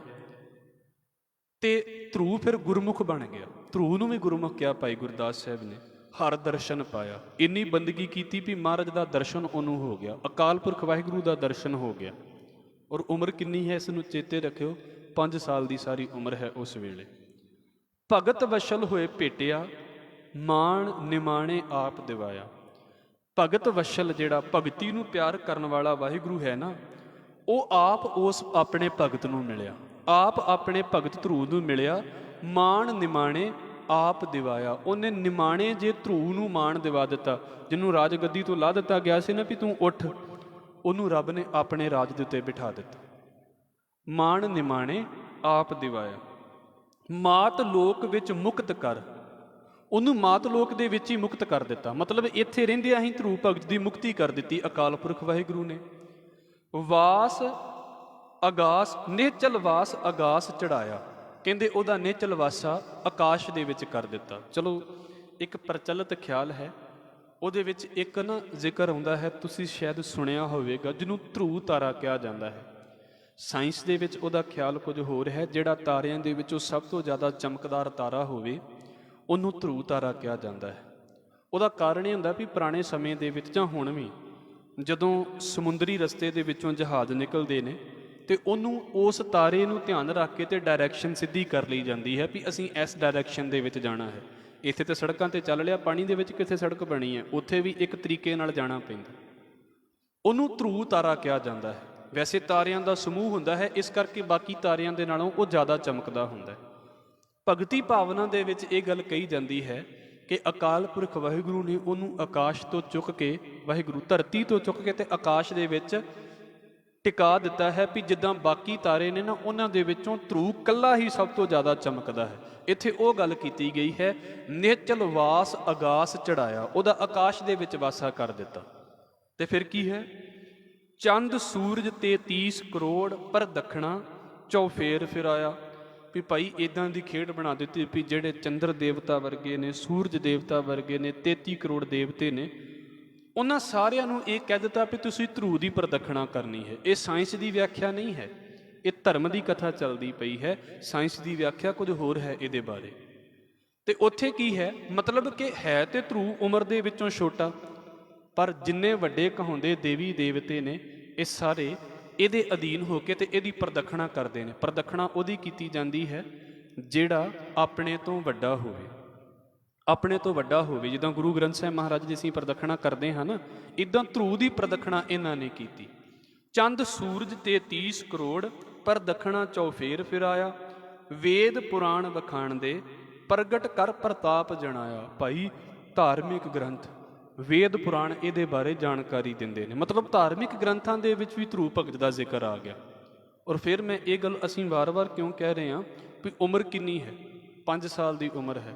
ਤੇ ਧਰੂ ਫਿਰ ਗੁਰਮੁਖ ਬਣ ਗਿਆ। ਧਰੂ ਨੂੰ ਵੀ ਗੁਰਮੁਖ ਕਿਹਾ ਭਾਈ ਗੁਰਦਾਸ ਸਾਹਿਬ ਨੇ। ਹਰ ਦਰਸ਼ਨ ਪਾਇਆ, ਇੰਨੀ ਬੰਦਗੀ ਕੀਤੀ ਵੀ ਮਹਾਰਾਜ ਦਾ ਦਰਸ਼ਨ ਉਹਨੂੰ ਹੋ ਗਿਆ, ਅਕਾਲ ਪੁਰਖ ਵਾਹਿਗੁਰੂ ਦਾ ਦਰਸ਼ਨ ਹੋ ਗਿਆ। ਔਰ ਉਮਰ ਕਿੰਨੀ ਹੈ ਇਸ ਨੂੰ ਚੇਤੇ ਰੱਖਿਓ, 5 ਸਾਲ ਦੀ ਸਾਰੀ ਉਮਰ ਹੈ ਉਸ ਵੇਲੇ। ਭਗਤ ਵਸ਼ਲ ਹੋਏ ਭੇਟਿਆ, ਮਾਣ ਨਿਮਾਣੇ ਆਪ ਦਿਵਾਇਆ। ਭਗਤ ਵਸ਼ਲ, ਜਿਹੜਾ ਭਗਤੀ ਨੂੰ ਪਿਆਰ ਕਰਨ ਵਾਲਾ ਵਾਹਿਗੁਰੂ ਹੈ ਨਾ, ਉਹ ਆਪ ਉਸ ਆਪਣੇ ਭਗਤ ਨੂੰ ਮਿਲਿਆ, ਆਪ ਆਪਣੇ ਭਗਤ ਧਰੂ ਨੂੰ ਮਿਲਿਆ। ਮਾਣ ਨਿਮਾਣੇ ਆਪ ਦਿਵਾਇਆ। ਉਹਨੇ ਨਿਮਾਣੇ ਜੇ ਧਰੂ ਨੂੰ ਮਾਣ ਦਿਵਾ ਦਿੱਤਾ, ਜਿਹਨੂੰ ਰਾਜਗੱਦੀ ਤੋਂ ਲਾ ਦਿੱਤਾ ਗਿਆ ਸੀ ਨਾ ਵੀ ਤੂੰ ਉੱਠ, ਉਹਨੂੰ ਰੱਬ ਨੇ ਆਪਣੇ ਰਾਜ ਦੇ ਉੱਤੇ ਬਿਠਾ ਦਿੱਤਾ। ਮਾਣ ਨਿਮਾਣੇ ਆਪ ਦਿਵਾਇਆ। ਮਾਤ ਲੋਕ ਵਿੱਚ ਮੁਕਤ ਕਰ, ਉਹਨੂੰ ਮਾਤ ਲੋਕ ਦੇ ਵਿੱਚ ਹੀ ਮੁਕਤ ਕਰ ਦਿੱਤਾ। ਮਤਲਬ ਇੱਥੇ ਰਹਿੰਦਿਆਂ ਹੀ ਧਰੂ ਭਗਤ ਦੀ ਮੁਕਤੀ ਕਰ ਦਿੱਤੀ ਅਕਾਲ ਪੁਰਖ ਵਾਹਿਗੁਰੂ ਨੇ। ਵਾਸ ਆਗਾਸ, ਨਿਹਚਲ ਵਾਸ ਆਗਾਸ ਚੜਾਇਆ। ਕਹਿੰਦੇ ਉਹਦਾ ਨਿਹਚਲ ਵਾਸਾ ਆਕਾਸ਼ ਦੇ ਵਿੱਚ ਕਰ ਦਿੱਤਾ। ਚਲੋ ਇੱਕ ਪ੍ਰਚਲਿਤ ਖਿਆਲ ਹੈ, ਉਹਦੇ ਵਿੱਚ ਇੱਕ ਨਾ ਜ਼ਿਕਰ ਆਉਂਦਾ ਹੈ, ਤੁਸੀਂ ਸ਼ਾਇਦ ਸੁਣਿਆ ਹੋਵੇਗਾ, ਜਿਹਨੂੰ ਧਰੂ ਤਾਰਾ ਕਿਹਾ ਜਾਂਦਾ ਹੈ। ਸਾਇੰਸ ਦੇ ਵਿੱਚ ਉਹਦਾ ਖਿਆਲ ਕੁਝ ਹੋਰ ਹੈ। ਜਿਹੜਾ ਤਾਰਿਆਂ ਦੇ ਵਿੱਚੋਂ ਸਭ ਤੋਂ ਜ਼ਿਆਦਾ ਚਮਕਦਾਰ ਤਾਰਾ ਹੋਵੇ ਉਹਨੂੰ ਧਰੂ ਤਾਰਾ ਕਿਹਾ ਜਾਂਦਾ ਹੈ। ਉਹਦਾ ਕਾਰਨ ਇਹ ਹੁੰਦਾ ਵੀ ਪੁਰਾਣੇ ਸਮੇਂ ਦੇ ਵਿੱਚ ਜਾਂ ਹੁਣ ਵੀ ਜਦੋਂ ਸਮੁੰਦਰੀ ਰਸਤੇ ਦੇ ਵਿੱਚੋਂ ਜਹਾਜ਼ ਨਿਕਲਦੇ ਨੇ ਤੇ ਉਹਨੂੰ ਉਸ ਤਾਰੇ ਨੂੰ ਧਿਆਨ ਰੱਖ ਕੇ ਤੇ ਡਾਇਰੈਕਸ਼ਨ ਸਿੱਧੀ ਕਰ ਲਈ ਜਾਂਦੀ ਹੈ ਵੀ ਅਸੀਂ ਇਸ ਡਾਇਰੈਕਸ਼ਨ ਦੇ ਵਿੱਚ ਜਾਣਾ ਹੈ। ਇੱਥੇ ਤੇ ਸੜਕਾਂ ਤੇ ਚੱਲ ਲਿਆ, ਪਾਣੀ ਦੇ ਵਿੱਚ ਕਿੱਥੇ ਸੜਕ ਬਣੀ ਹੈ, ਉੱਥੇ ਵੀ ਇੱਕ ਤਰੀਕੇ ਨਾਲ ਜਾਣਾ ਪੈਂਦਾ। ਉਹਨੂੰ ਧਰੂ ਤਾਰਾ ਕਿਹਾ ਜਾਂਦਾ ਹੈ। ਵੈਸੇ ਤਾਰਿਆਂ ਦਾ ਸਮੂਹ ਹੁੰਦਾ ਹੈ, ਇਸ ਕਰਕੇ ਬਾਕੀ ਤਾਰਿਆਂ ਦੇ ਨਾਲੋਂ ਉਹ ਜ਼ਿਆਦਾ ਚਮਕਦਾ ਹੁੰਦਾ ਹੈ। ਭਗਤੀ ਭਾਵਨਾ ਦੇ ਵਿੱਚ ਇਹ ਗੱਲ ਕਹੀ ਜਾਂਦੀ ਹੈ ਕਿ ਅਕਾਲ ਪੁਰਖ ਵਾਹਿਗੁਰੂ ਨੇ ਉਹਨੂੰ ਆਕਾਸ਼ ਤੋਂ ਚੁੱਕ ਕੇ, ਵਾਹਿਗੁਰੂ ਧਰਤੀ ਤੋਂ ਚੁੱਕ ਕੇ ਤੇ ਆਕਾਸ਼ ਦੇ ਵਿੱਚ ਟਿਕਾ ਦਿੱਤਾ ਹੈ ਵੀ ਜਿੱਦਾਂ ਬਾਕੀ ਤਾਰੇ ਨੇ ਨਾ, ਉਹਨਾਂ ਦੇ ਵਿੱਚੋਂ ਧਰੂ ਕੱਲਾ ਹੀ ਸਭ ਤੋਂ ਜ਼ਿਆਦਾ ਚਮਕਦਾ ਹੈ। ਇੱਥੇ ਉਹ ਗੱਲ ਕੀਤੀ ਗਈ ਹੈ, ਨਿਹਚਲ ਵਾਸ ਆਗਾਸ ਚੜਾਇਆ, ਉਹਦਾ ਆਕਾਸ਼ ਦੇ ਵਿੱਚ ਵਾਸਾ ਕਰ ਦਿੱਤਾ। ਤੇ ਫਿਰ ਕੀ ਹੈ, ਚੰਦ ਸੂਰਜ 33 ਕਰੋੜ ਪਰ ਦੱਖਣਾ ਚੌਫੇਰ ਫਿਰਾਇਆ। ਵੀ ਭਾਈ ਇੱਦਾਂ ਦੀ ਖੇਡ ਬਣਾ ਦਿੱਤੀ ਵੀ ਜਿਹੜੇ ਚੰਦਰ ਦੇਵਤਾ ਵਰਗੇ ਨੇ, ਸੂਰਜ ਦੇਵਤਾ ਵਰਗੇ ਨੇ, 33 ਕਰੋੜ ਦੇਵਤੇ ਨੇ, ਉਹਨਾਂ ਸਾਰਿਆਂ ਨੂੰ ਇਹ ਕਹਿ ਦਿੱਤਾ ਵੀ ਤੁਸੀਂ ਧਰੂ ਦੀ ਪ੍ਰਦਖਣਾ ਕਰਨੀ ਹੈ। ਇਹ ਸਾਇੰਸ ਦੀ ਵਿਆਖਿਆ ਨਹੀਂ ਹੈ, ਇਹ ਧਰਮ ਦੀ ਕਥਾ ਚੱਲਦੀ ਪਈ ਹੈ। ਸਾਇੰਸ ਦੀ ਵਿਆਖਿਆ ਕੁਝ ਹੋਰ ਹੈ ਇਹਦੇ ਬਾਰੇ। ਤੇ ਉੱਥੇ ਕੀ ਹੈ, ਮਤਲਬ ਕਿ ਹੈ ਤੇ ਧਰੂ ਉਮਰ ਦੇ ਵਿੱਚੋਂ ਛੋਟਾ, ਪਰ ਜਿੰਨੇ ਵੱਡੇ ਕਹਾਉਂਦੇ ਦੇਵੀ ਦੇਵਤੇ ਨੇ ਇਹ ਸਾਰੇ ਇਹਦੇ ਅਧੀਨ ਹੋ ਕੇ ਤੇ ਇਹਦੀ ਪ੍ਰਦਖਣਾ ਕਰਦੇ ਨੇ। ਪ੍ਰਦਖਣਾ ਉਹਦੀ ਕੀਤੀ ਜਾਂਦੀ ਹੈ ਜਿਹੜਾ ਆਪਣੇ ਤੋਂ ਵੱਡਾ ਹੋਵੇ, ਆਪਣੇ ਤੋਂ ਵੱਡਾ ਹੋਵੇ। ਜਿੱਦਾਂ ਗੁਰੂ ਗ੍ਰੰਥ ਸਾਹਿਬ ਮਹਾਰਾਜ ਦੀ ਅਸੀਂ ਪ੍ਰਦਖਣਾ ਕਰਦੇ ਹਾਂ ਨਾ, ਇੱਦਾਂ ਧਰੂ ਦੀ ਪ੍ਰਦਖਣਾ ਇਹਨਾਂ ਨੇ ਕੀਤੀ। ਚੰਦ ਸੂਰਜ ਤੇ 30 ਕਰੋੜ ਪ੍ਰਦਖਣਾ ਚੌਫੇਰ ਫਿਰਾਇਆ, ਵੇਦ ਪੁਰਾਣ ਵਖਾਣਦੇ ਪ੍ਰਗਟ ਕਰ ਪ੍ਰਤਾਪ ਜਣਾਇਆ। ਭਾਈ ਧਾਰਮਿਕ ਗ੍ਰੰਥ ਵੇਦ ਪੁਰਾਣ ਇਹਦੇ ਬਾਰੇ ਜਾਣਕਾਰੀ ਦਿੰਦੇ ਨੇ, ਮਤਲਬ ਧਾਰਮਿਕ ਗ੍ਰੰਥਾਂ ਦੇ ਵਿੱਚ ਵੀ ਧਰੂ ਭਗਤ ਦਾ ਜ਼ਿਕਰ ਆ ਗਿਆ। ਔਰ ਫਿਰ ਮੈਂ ਇਹ ਗੱਲ ਅਸੀਂ ਵਾਰ-ਵਾਰ ਕਿਉਂ ਕਹਿ ਰਹੇ ਹਾਂ ਵੀ ਉਮਰ ਕਿੰਨੀ ਹੈ, 5 ਸਾਲ ਦੀ ਉਮਰ ਹੈ।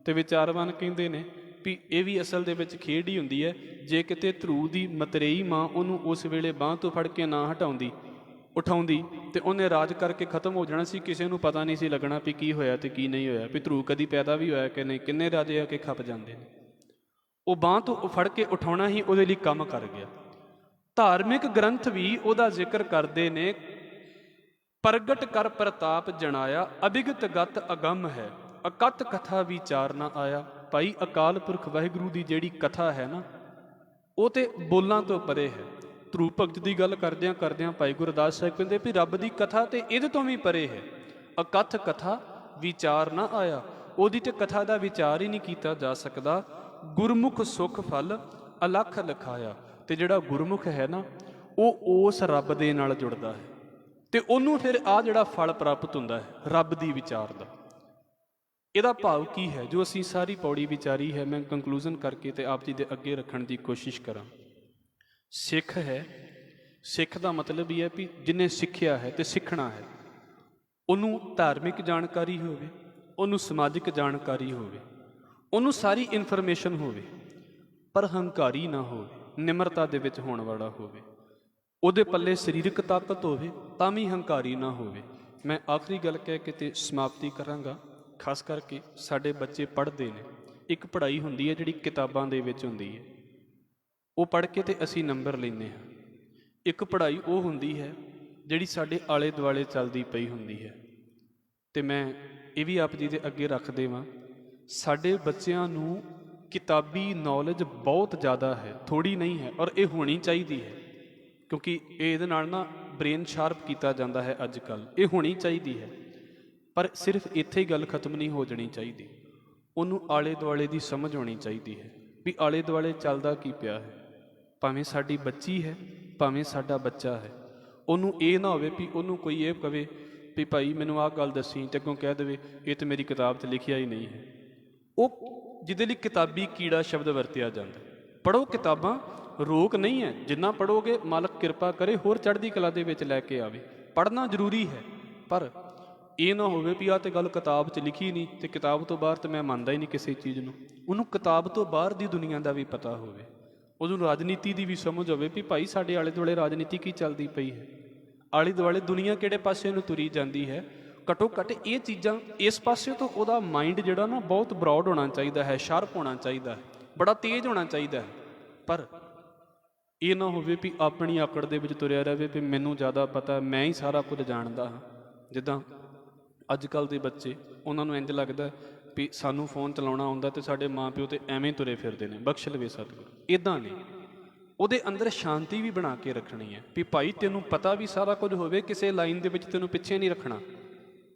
ਤੇ ਵਿਚਾਰਵਾਨ ਕਹਿੰਦੇ ਨੇ ਵੀ ਇਹ ਵੀ ਅਸਲ ਦੇ ਵਿੱਚ ਖੇਡ ਹੀ ਹੁੰਦੀ ਹੈ। ਜੇ ਕਿਤੇ ਧਰੂ ਦੀ ਮਤਰੇਈ ਮਾਂ ਉਹਨੂੰ ਉਸ ਵੇਲੇ ਬਾਂਹ ਤੋਂ ਫੜ ਕੇ ਨਾ ਉਠਾਉਂਦੀ ਤੇ ਉਹਨੇ ਰਾਜ ਕਰਕੇ ਖਤਮ ਹੋ ਜਾਣਾ ਸੀ। ਕਿਸੇ ਨੂੰ ਪਤਾ ਨਹੀਂ ਸੀ ਲੱਗਣਾ ਵੀ ਕੀ ਹੋਇਆ ਤੇ ਕੀ ਨਹੀਂ ਹੋਇਆ, ਵੀ ਧਰੂ ਕਦੀ ਪੈਦਾ ਵੀ ਹੋਇਆ ਕਿ ਨਹੀਂ, ਕਿੰਨੇ ਰਾਜੇ ਆ ਕੇ ਖੱਪ ਜਾਂਦੇ ਨੇ। ਉਹ ਬਾਂਹ ਤੋਂ ਫੜ ਕੇ ਉਠਾਉਣਾ ਹੀ ਉਹਦੇ ਲਈ ਕੰਮ ਕਰ ਗਿਆ। ਧਾਰਮਿਕ ਗ੍ਰੰਥ ਵੀ ਉਹਦਾ ਜ਼ਿਕਰ ਕਰਦੇ ਨੇ, ਪ੍ਰਗਟ ਕਰ ਪ੍ਰਤਾਪ ਜਣਾਇਆ, ਅਭਿਗਤ ਗਤ ਅਗੰਮ ਹੈ, ਅਕਤ ਕਥਾ ਵਿਚਾਰ ਨਾ ਆਇਆ। ਭਾਈ ਅਕਾਲ ਪੁਰਖ ਵਾਹਿਗੁਰੂ ਦੀ ਜਿਹੜੀ ਕਥਾ ਹੈ ਨਾ, ਉਹ ਤੇ ਬੋਲਾਂ ਤੋਂ ਪਰੇ ਹੈ। ਧਰੂ ਭਗਤ ਦੀ ਗੱਲ ਕਰਦਿਆਂ ਕਰਦਿਆਂ ਭਾਈ ਗੁਰਦਾਸ ਸਾਹਿਬ ਕਹਿੰਦੇ ਵੀ ਰੱਬ ਦੀ ਕਥਾ ਤੇ ਇਹਦੇ ਤੋਂ ਵੀ ਪਰੇ ਹੈ। ਅਕਥ ਕਥਾ ਵਿਚਾਰ ਨਾ ਆਇਆ, ਉਹਦੀ ਤੇ ਕਥਾ ਦਾ ਵਿਚਾਰ ਹੀ ਨਹੀਂ ਕੀਤਾ ਜਾ ਸਕਦਾ। ਗੁਰਮੁਖ ਸੁਖ ਫਲ ਅਲਖ ਲਿਖਾਇਆ। ਤੇ ਜਿਹੜਾ ਗੁਰਮੁਖ ਹੈ ਨਾ, ਉਹ ਉਸ ਰੱਬ ਦੇ ਨਾਲ ਜੁੜਦਾ ਹੈ ਤੇ ਉਹਨੂੰ ਫਿਰ ਆ ਜਿਹੜਾ ਫਲ ਪ੍ਰਾਪਤ ਹੁੰਦਾ ਹੈ ਰੱਬ ਦੀ ਵਿਚਾਰ ਦਾ। ਇਹਦਾ ਭਾਵ ਕੀ ਹੈ ਜੋ ਅਸੀਂ ਸਾਰੀ ਪੌੜੀ ਵਿਚਾਰੀ ਹੈ, ਮੈਂ ਕੰਕਲੂਜ਼ਨ ਕਰਕੇ ਤੇ ਆਪ ਜੀ ਦੇ ਅੱਗੇ ਰੱਖਣ ਦੀ ਕੋਸ਼ਿਸ਼ ਕਰਾਂ। ਸਿੱਖ ਹੈ, ਸਿੱਖ ਦਾ ਮਤਲਬ ਹੀ ਹੈ ਵੀ ਜਿਹਨੇ ਸਿੱਖਿਆ ਹੈ ਤੇ ਸਿੱਖਣਾ ਹੈ, ਉਹਨੂੰ ਧਾਰਮਿਕ ਜਾਣਕਾਰੀ ਹੋਵੇ, ਉਹਨੂੰ ਸਮਾਜਿਕ ਜਾਣਕਾਰੀ ਹੋਵੇ, ਉਹਨੂੰ ਸਾਰੀ ਇਨਫੋਰਮੇਸ਼ਨ ਹੋਵੇ, ਪਰ ਹੰਕਾਰੀ ਨਾ ਹੋਵੇ, ਨਿਮਰਤਾ ਦੇ ਵਿੱਚ ਹੋਣ ਵਾਲਾ ਹੋਵੇ। ਉਹਦੇ ਪੱਲੇ ਸਰੀਰਕ ਤਾਕਤ ਹੋਵੇ ਤਾਂ ਵੀ ਹੰਕਾਰੀ ਨਾ ਹੋਵੇ। ਮੈਂ ਆਖਰੀ ਗੱਲ ਕਹਿ ਕੇ ਤੇ ਸਮਾਪਤੀ ਕਰਾਂਗਾ। ਖਾਸ ਕਰਕੇ ਸਾਡੇ ਬੱਚੇ ਪੜ੍ਹਦੇ ਨੇ, ਇੱਕ ਪੜ੍ਹਾਈ ਹੁੰਦੀ ਹੈ ਜਿਹੜੀ ਕਿਤਾਬਾਂ ਦੇ ਵਿੱਚ ਹੁੰਦੀ ਹੈ, ਉਹ ਪੜ੍ਹ ਕੇ ਤੇ ਅਸੀਂ ਨੰਬਰ ਲੈਂਦੇ ਹਾਂ। ਇੱਕ ਪੜ੍ਹਾਈ ਉਹ ਹੁੰਦੀ ਹੈ ਜਿਹੜੀ ਸਾਡੇ ਆਲੇ ਦੁਆਲੇ ਚੱਲਦੀ ਪਈ ਹੁੰਦੀ ਹੈ। ਤੇ ਮੈਂ ਇਹ ਵੀ ਆਪ ਜੀ ਦੇ ਅੱਗੇ ਰੱਖ ਦੇਵਾਂ, ਸਾਡੇ ਬੱਚਿਆਂ ਨੂੰ ਕਿਤਾਬੀ ਨੌਲੇਜ ਬਹੁਤ ਜ਼ਿਆਦਾ ਹੈ, ਥੋੜ੍ਹੀ ਨਹੀਂ ਹੈ, ਔਰ ਇਹ ਹੋਣੀ ਚਾਹੀਦੀ ਹੈ ਕਿਉਂਕਿ ਇਹਦੇ ਨਾਲ ਨਾ ਬ੍ਰੇਨ ਸ਼ਾਰਪ ਕੀਤਾ ਜਾਂਦਾ ਹੈ ਅੱਜ ਕੱਲ੍ਹ, ਇਹ ਹੋਣੀ ਚਾਹੀਦੀ ਹੈ। ਪਰ ਸਿਰਫ ਇੱਥੇ ਹੀ ਗੱਲ ਖਤਮ ਨਹੀਂ ਹੋ ਜਾਣੀ ਚਾਹੀਦੀ, ਉਹਨੂੰ ਆਲੇ ਦੁਆਲੇ ਦੀ ਸਮਝ ਹੋਣੀ ਚਾਹੀਦੀ ਹੈ ਵੀ ਆਲੇ ਦੁਆਲੇ ਚੱਲਦਾ ਕੀ ਪਿਆ ਹੈ। ਭਾਵੇਂ ਸਾਡੀ ਬੱਚੀ ਹੈ, ਭਾਵੇਂ ਸਾਡਾ ਬੱਚਾ ਹੈ, ਉਹਨੂੰ ਇਹ ਨਾ ਹੋਵੇ ਵੀ ਉਹਨੂੰ ਕੋਈ ਇਹ ਕਵੇ ਵੀ ਭਾਈ ਮੈਨੂੰ ਆਹ ਗੱਲ ਦੱਸੀ ਤੇ ਅੱਗੋਂ ਕਹਿ ਦੇਵੇ ਇਹ ਤਾਂ ਮੇਰੀ ਕਿਤਾਬ 'ਚ ਲਿਖਿਆ ਹੀ ਨਹੀਂ ਹੈ। ਉਹ ਜਿਹਦੇ ਲਈ ਕਿਤਾਬੀ ਕੀੜਾ ਸ਼ਬਦ ਵਰਤਿਆ ਜਾਂਦਾ। ਪੜ੍ਹੋ ਕਿਤਾਬਾਂ, ਰੋਕ ਨਹੀਂ ਹੈ, ਜਿੰਨਾ ਪੜ੍ਹੋਗੇ ਮਾਲਕ ਕਿਰਪਾ ਕਰੇ ਹੋਰ ਚੜ੍ਹਦੀ ਕਲਾ ਦੇ ਵਿੱਚ ਲੈ ਕੇ ਆਵੇ। ਪੜ੍ਹਨਾ ਜ਼ਰੂਰੀ ਹੈ, ਪਰ ਇਹ ਨਾ ਹੋਵੇ ਵੀ ਆਹ ਤੇ ਗੱਲ ਕਿਤਾਬ 'ਚ ਲਿਖੀ ਨਹੀਂ ਤੇ ਕਿਤਾਬ ਤੋਂ ਬਾਹਰ ਤਾਂ ਮੈਂ ਮੰਨਦਾ ਹੀ ਨਹੀਂ ਕਿਸੇ ਚੀਜ਼ ਨੂੰ। ਉਹਨੂੰ ਕਿਤਾਬ ਤੋਂ ਬਾਹਰ ਦੀ ਦੁਨੀਆ ਦਾ ਵੀ ਪਤਾ ਹੋਵੇ, ਉਹਨੂੰ ਰਾਜਨੀਤੀ ਦੀ ਵੀ ਸਮਝ ਹੋਵੇ ਵੀ ਭਾਈ ਸਾਡੇ ਆਲੇ ਦੁਆਲੇ ਰਾਜਨੀਤੀ ਕੀ ਚੱਲਦੀ ਪਈ ਹੈ, ਆਲੇ ਦੁਆਲੇ ਦੁਨੀਆ ਕਿਹੜੇ ਪਾਸੇ ਨੂੰ ਤੁਰੀ ਜਾਂਦੀ ਹੈ। ਘੱਟੋ ਘੱਟ ਇਹ ਚੀਜ਼ਾਂ, ਇਸ ਪਾਸੇ ਤੋਂ ਉਹਦਾ ਮਾਈਂਡ ਜਿਹੜਾ ਨਾ ਬਹੁਤ ਬਰੋਡ ਹੋਣਾ ਚਾਹੀਦਾ ਹੈ, ਸ਼ਾਰਪ ਹੋਣਾ ਚਾਹੀਦਾ ਹੈ, ਬੜਾ ਤੇਜ਼ ਹੋਣਾ ਚਾਹੀਦਾ ਹੈ। ਪਰ ਇਹ ਨਾ ਹੋਵੇ ਵੀ ਆਪਣੀ ਆਕੜ ਦੇ ਵਿੱਚ ਤੁਰਿਆ ਰਹੇ ਵੀ ਮੈਨੂੰ ਜ਼ਿਆਦਾ ਪਤਾ, ਮੈਂ ਹੀ ਸਾਰਾ ਕੁਝ ਜਾਣਦਾ ਹਾਂ। ਜਿੱਦਾਂ ਅੱਜ ਕੱਲ੍ਹ ਦੇ ਬੱਚੇ, ਉਹਨਾਂ ਨੂੰ ਇੰਝ ਲੱਗਦਾ ਵੀ ਸਾਨੂੰ ਫੋਨ ਚਲਾਉਣਾ ਆਉਂਦਾ ਤੇ ਸਾਡੇ ਮਾਂ ਪਿਓ ਤੇ ਐਵੇਂ ਤੁਰੇ ਫਿਰਦੇ ਨੇ, ਬਖਸ਼ ਲਵੇ ਸਤਿਗੁਰੂ। ਇੱਦਾਂ ਨਹੀਂ, ਉਹਦੇ ਅੰਦਰ ਸ਼ਾਂਤੀ ਵੀ ਬਣਾ ਕੇ ਰੱਖਣੀ ਹੈ ਵੀ ਭਾਈ ਤੈਨੂੰ ਪਤਾ ਵੀ ਸਾਰਾ ਕੁਝ ਹੋਵੇ, ਕਿਸੇ ਲਾਈਨ ਦੇ ਵਿੱਚ ਤੈਨੂੰ ਪਿੱਛੇ ਨਹੀਂ ਰੱਖਣਾ।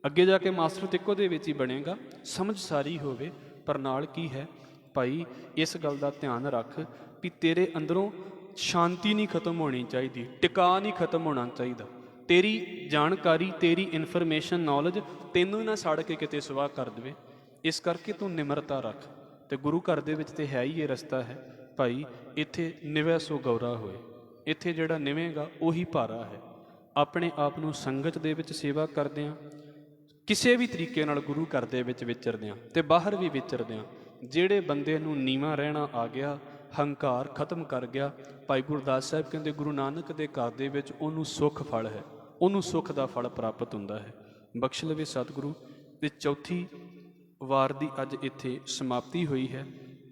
ਅੱਗੇ ਜਾ ਕੇ ਮਾਸਟਰ ਤੇ ਇੱਕੋ ਦੇ ਵਿੱਚ ਹੀ ਬਣੇਗਾ, ਸਮਝ ਸਾਰੀ ਹੋਵੇ। ਪਰ ਨਾਲ ਕੀ ਹੈ ਭਾਈ, ਇਸ ਗੱਲ ਦਾ ਧਿਆਨ ਰੱਖ ਵੀ ਤੇਰੇ ਅੰਦਰੋਂ ਸ਼ਾਂਤੀ ਨਹੀਂ ਖਤਮ ਹੋਣੀ ਚਾਹੀਦੀ, ਟਿਕਾ ਨਹੀਂ ਖਤਮ ਹੋਣਾ ਚਾਹੀਦਾ। ਤੇਰੀ ਜਾਣਕਾਰੀ, ਤੇਰੀ ਇਨਫੋਰਮੇਸ਼ਨ, ਨੌਲੇਜ ਤੈਨੂੰ ਹੀ ਨਾ ਸੜ ਕੇ ਕਿਤੇ ਸਵਾਹ ਕਰ ਦੇਵੇ। ਇਸ ਕਰਕੇ ਤੂੰ ਨਿਮਰਤਾ ਰੱਖ। ਤੇ ਗੁਰੂ ਘਰ ਦੇ ਵਿੱਚ ਤੇ ਹੈ ਹੀ ਇਹ ਰਸਤਾ ਹੈ ਭਾਈ, ਇੱਥੇ ਨਿਵੈ ਸੋ ਗੌਰਾ ਹੋਏ। ਇੱਥੇ ਜਿਹੜਾ ਨਿਵੇਗਾ ਉਹੀ ਭਾਰਾ ਹੈ। ਆਪਣੇ ਆਪ ਨੂੰ ਸੰਗਤ ਦੇ ਵਿੱਚ ਸੇਵਾ ਕਰਦਿਆਂ, ਕਿਸੇ ਵੀ ਤਰੀਕੇ ਨਾਲ ਗੁਰੂ ਘਰ ਦੇ ਵਿੱਚ ਵਿਚਰਦਿਆਂ ਤੇ ਬਾਹਰ ਵੀ ਵਿਚਰਦਿਆਂ, ਜਿਹੜੇ ਬੰਦੇ ਨੂੰ ਨੀਵਾਂ ਰਹਿਣਾ ਆ ਗਿਆ, ਹੰਕਾਰ ਖਤਮ ਕਰ ਗਿਆ, ਭਾਈ ਗੁਰਦਾਸ ਸਾਹਿਬ ਕਹਿੰਦੇ ਗੁਰੂ ਨਾਨਕ ਦੇ ਘਰ ਦੇ ਵਿੱਚ ਉਹਨੂੰ ਸੁੱਖ ਫਲ ਹੈ, ਉਹਨੂੰ ਸੁੱਖ ਦਾ ਫਲ ਪ੍ਰਾਪਤ ਹੁੰਦਾ ਹੈ। ਬਖਸ਼ ਲਵੇ ਸਤਿਗੁਰੂ। ਤੇ ਚੌਥੀ ਵਾਰ ਦੀ ਅੱਜ ਇੱਥੇ ਸਮਾਪਤੀ ਹੋਈ ਹੈ।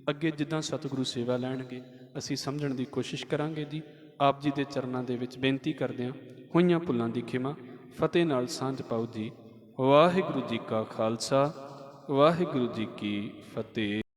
ਅੱਗੇ ਜਿੱਦਾਂ ਸਤਿਗੁਰੂ ਸੇਵਾ ਲੈਣਗੇ ਅਸੀਂ ਸਮਝਣ ਦੀ ਕੋਸ਼ਿਸ਼ ਕਰਾਂਗੇ ਜੀ। ਆਪ ਜੀ ਦੇ ਚਰਨਾਂ ਦੇ ਵਿੱਚ ਬੇਨਤੀ ਕਰਦੇ ਹਾਂ, ਹੋਈਆਂ ਭੁੱਲਾਂ ਦੀ ਖਿਮਾ, ਫਤਿਹ ਨਾਲ ਸਾਂਝ ਪਾਓ ਜੀ। ਵਾਹਿਗੁਰੂ ਜੀ ਕਾ ਖਾਲਸਾ, ਵਾਹਿਗੁਰੂ ਜੀ ਕੀ ਫਤਿਹ।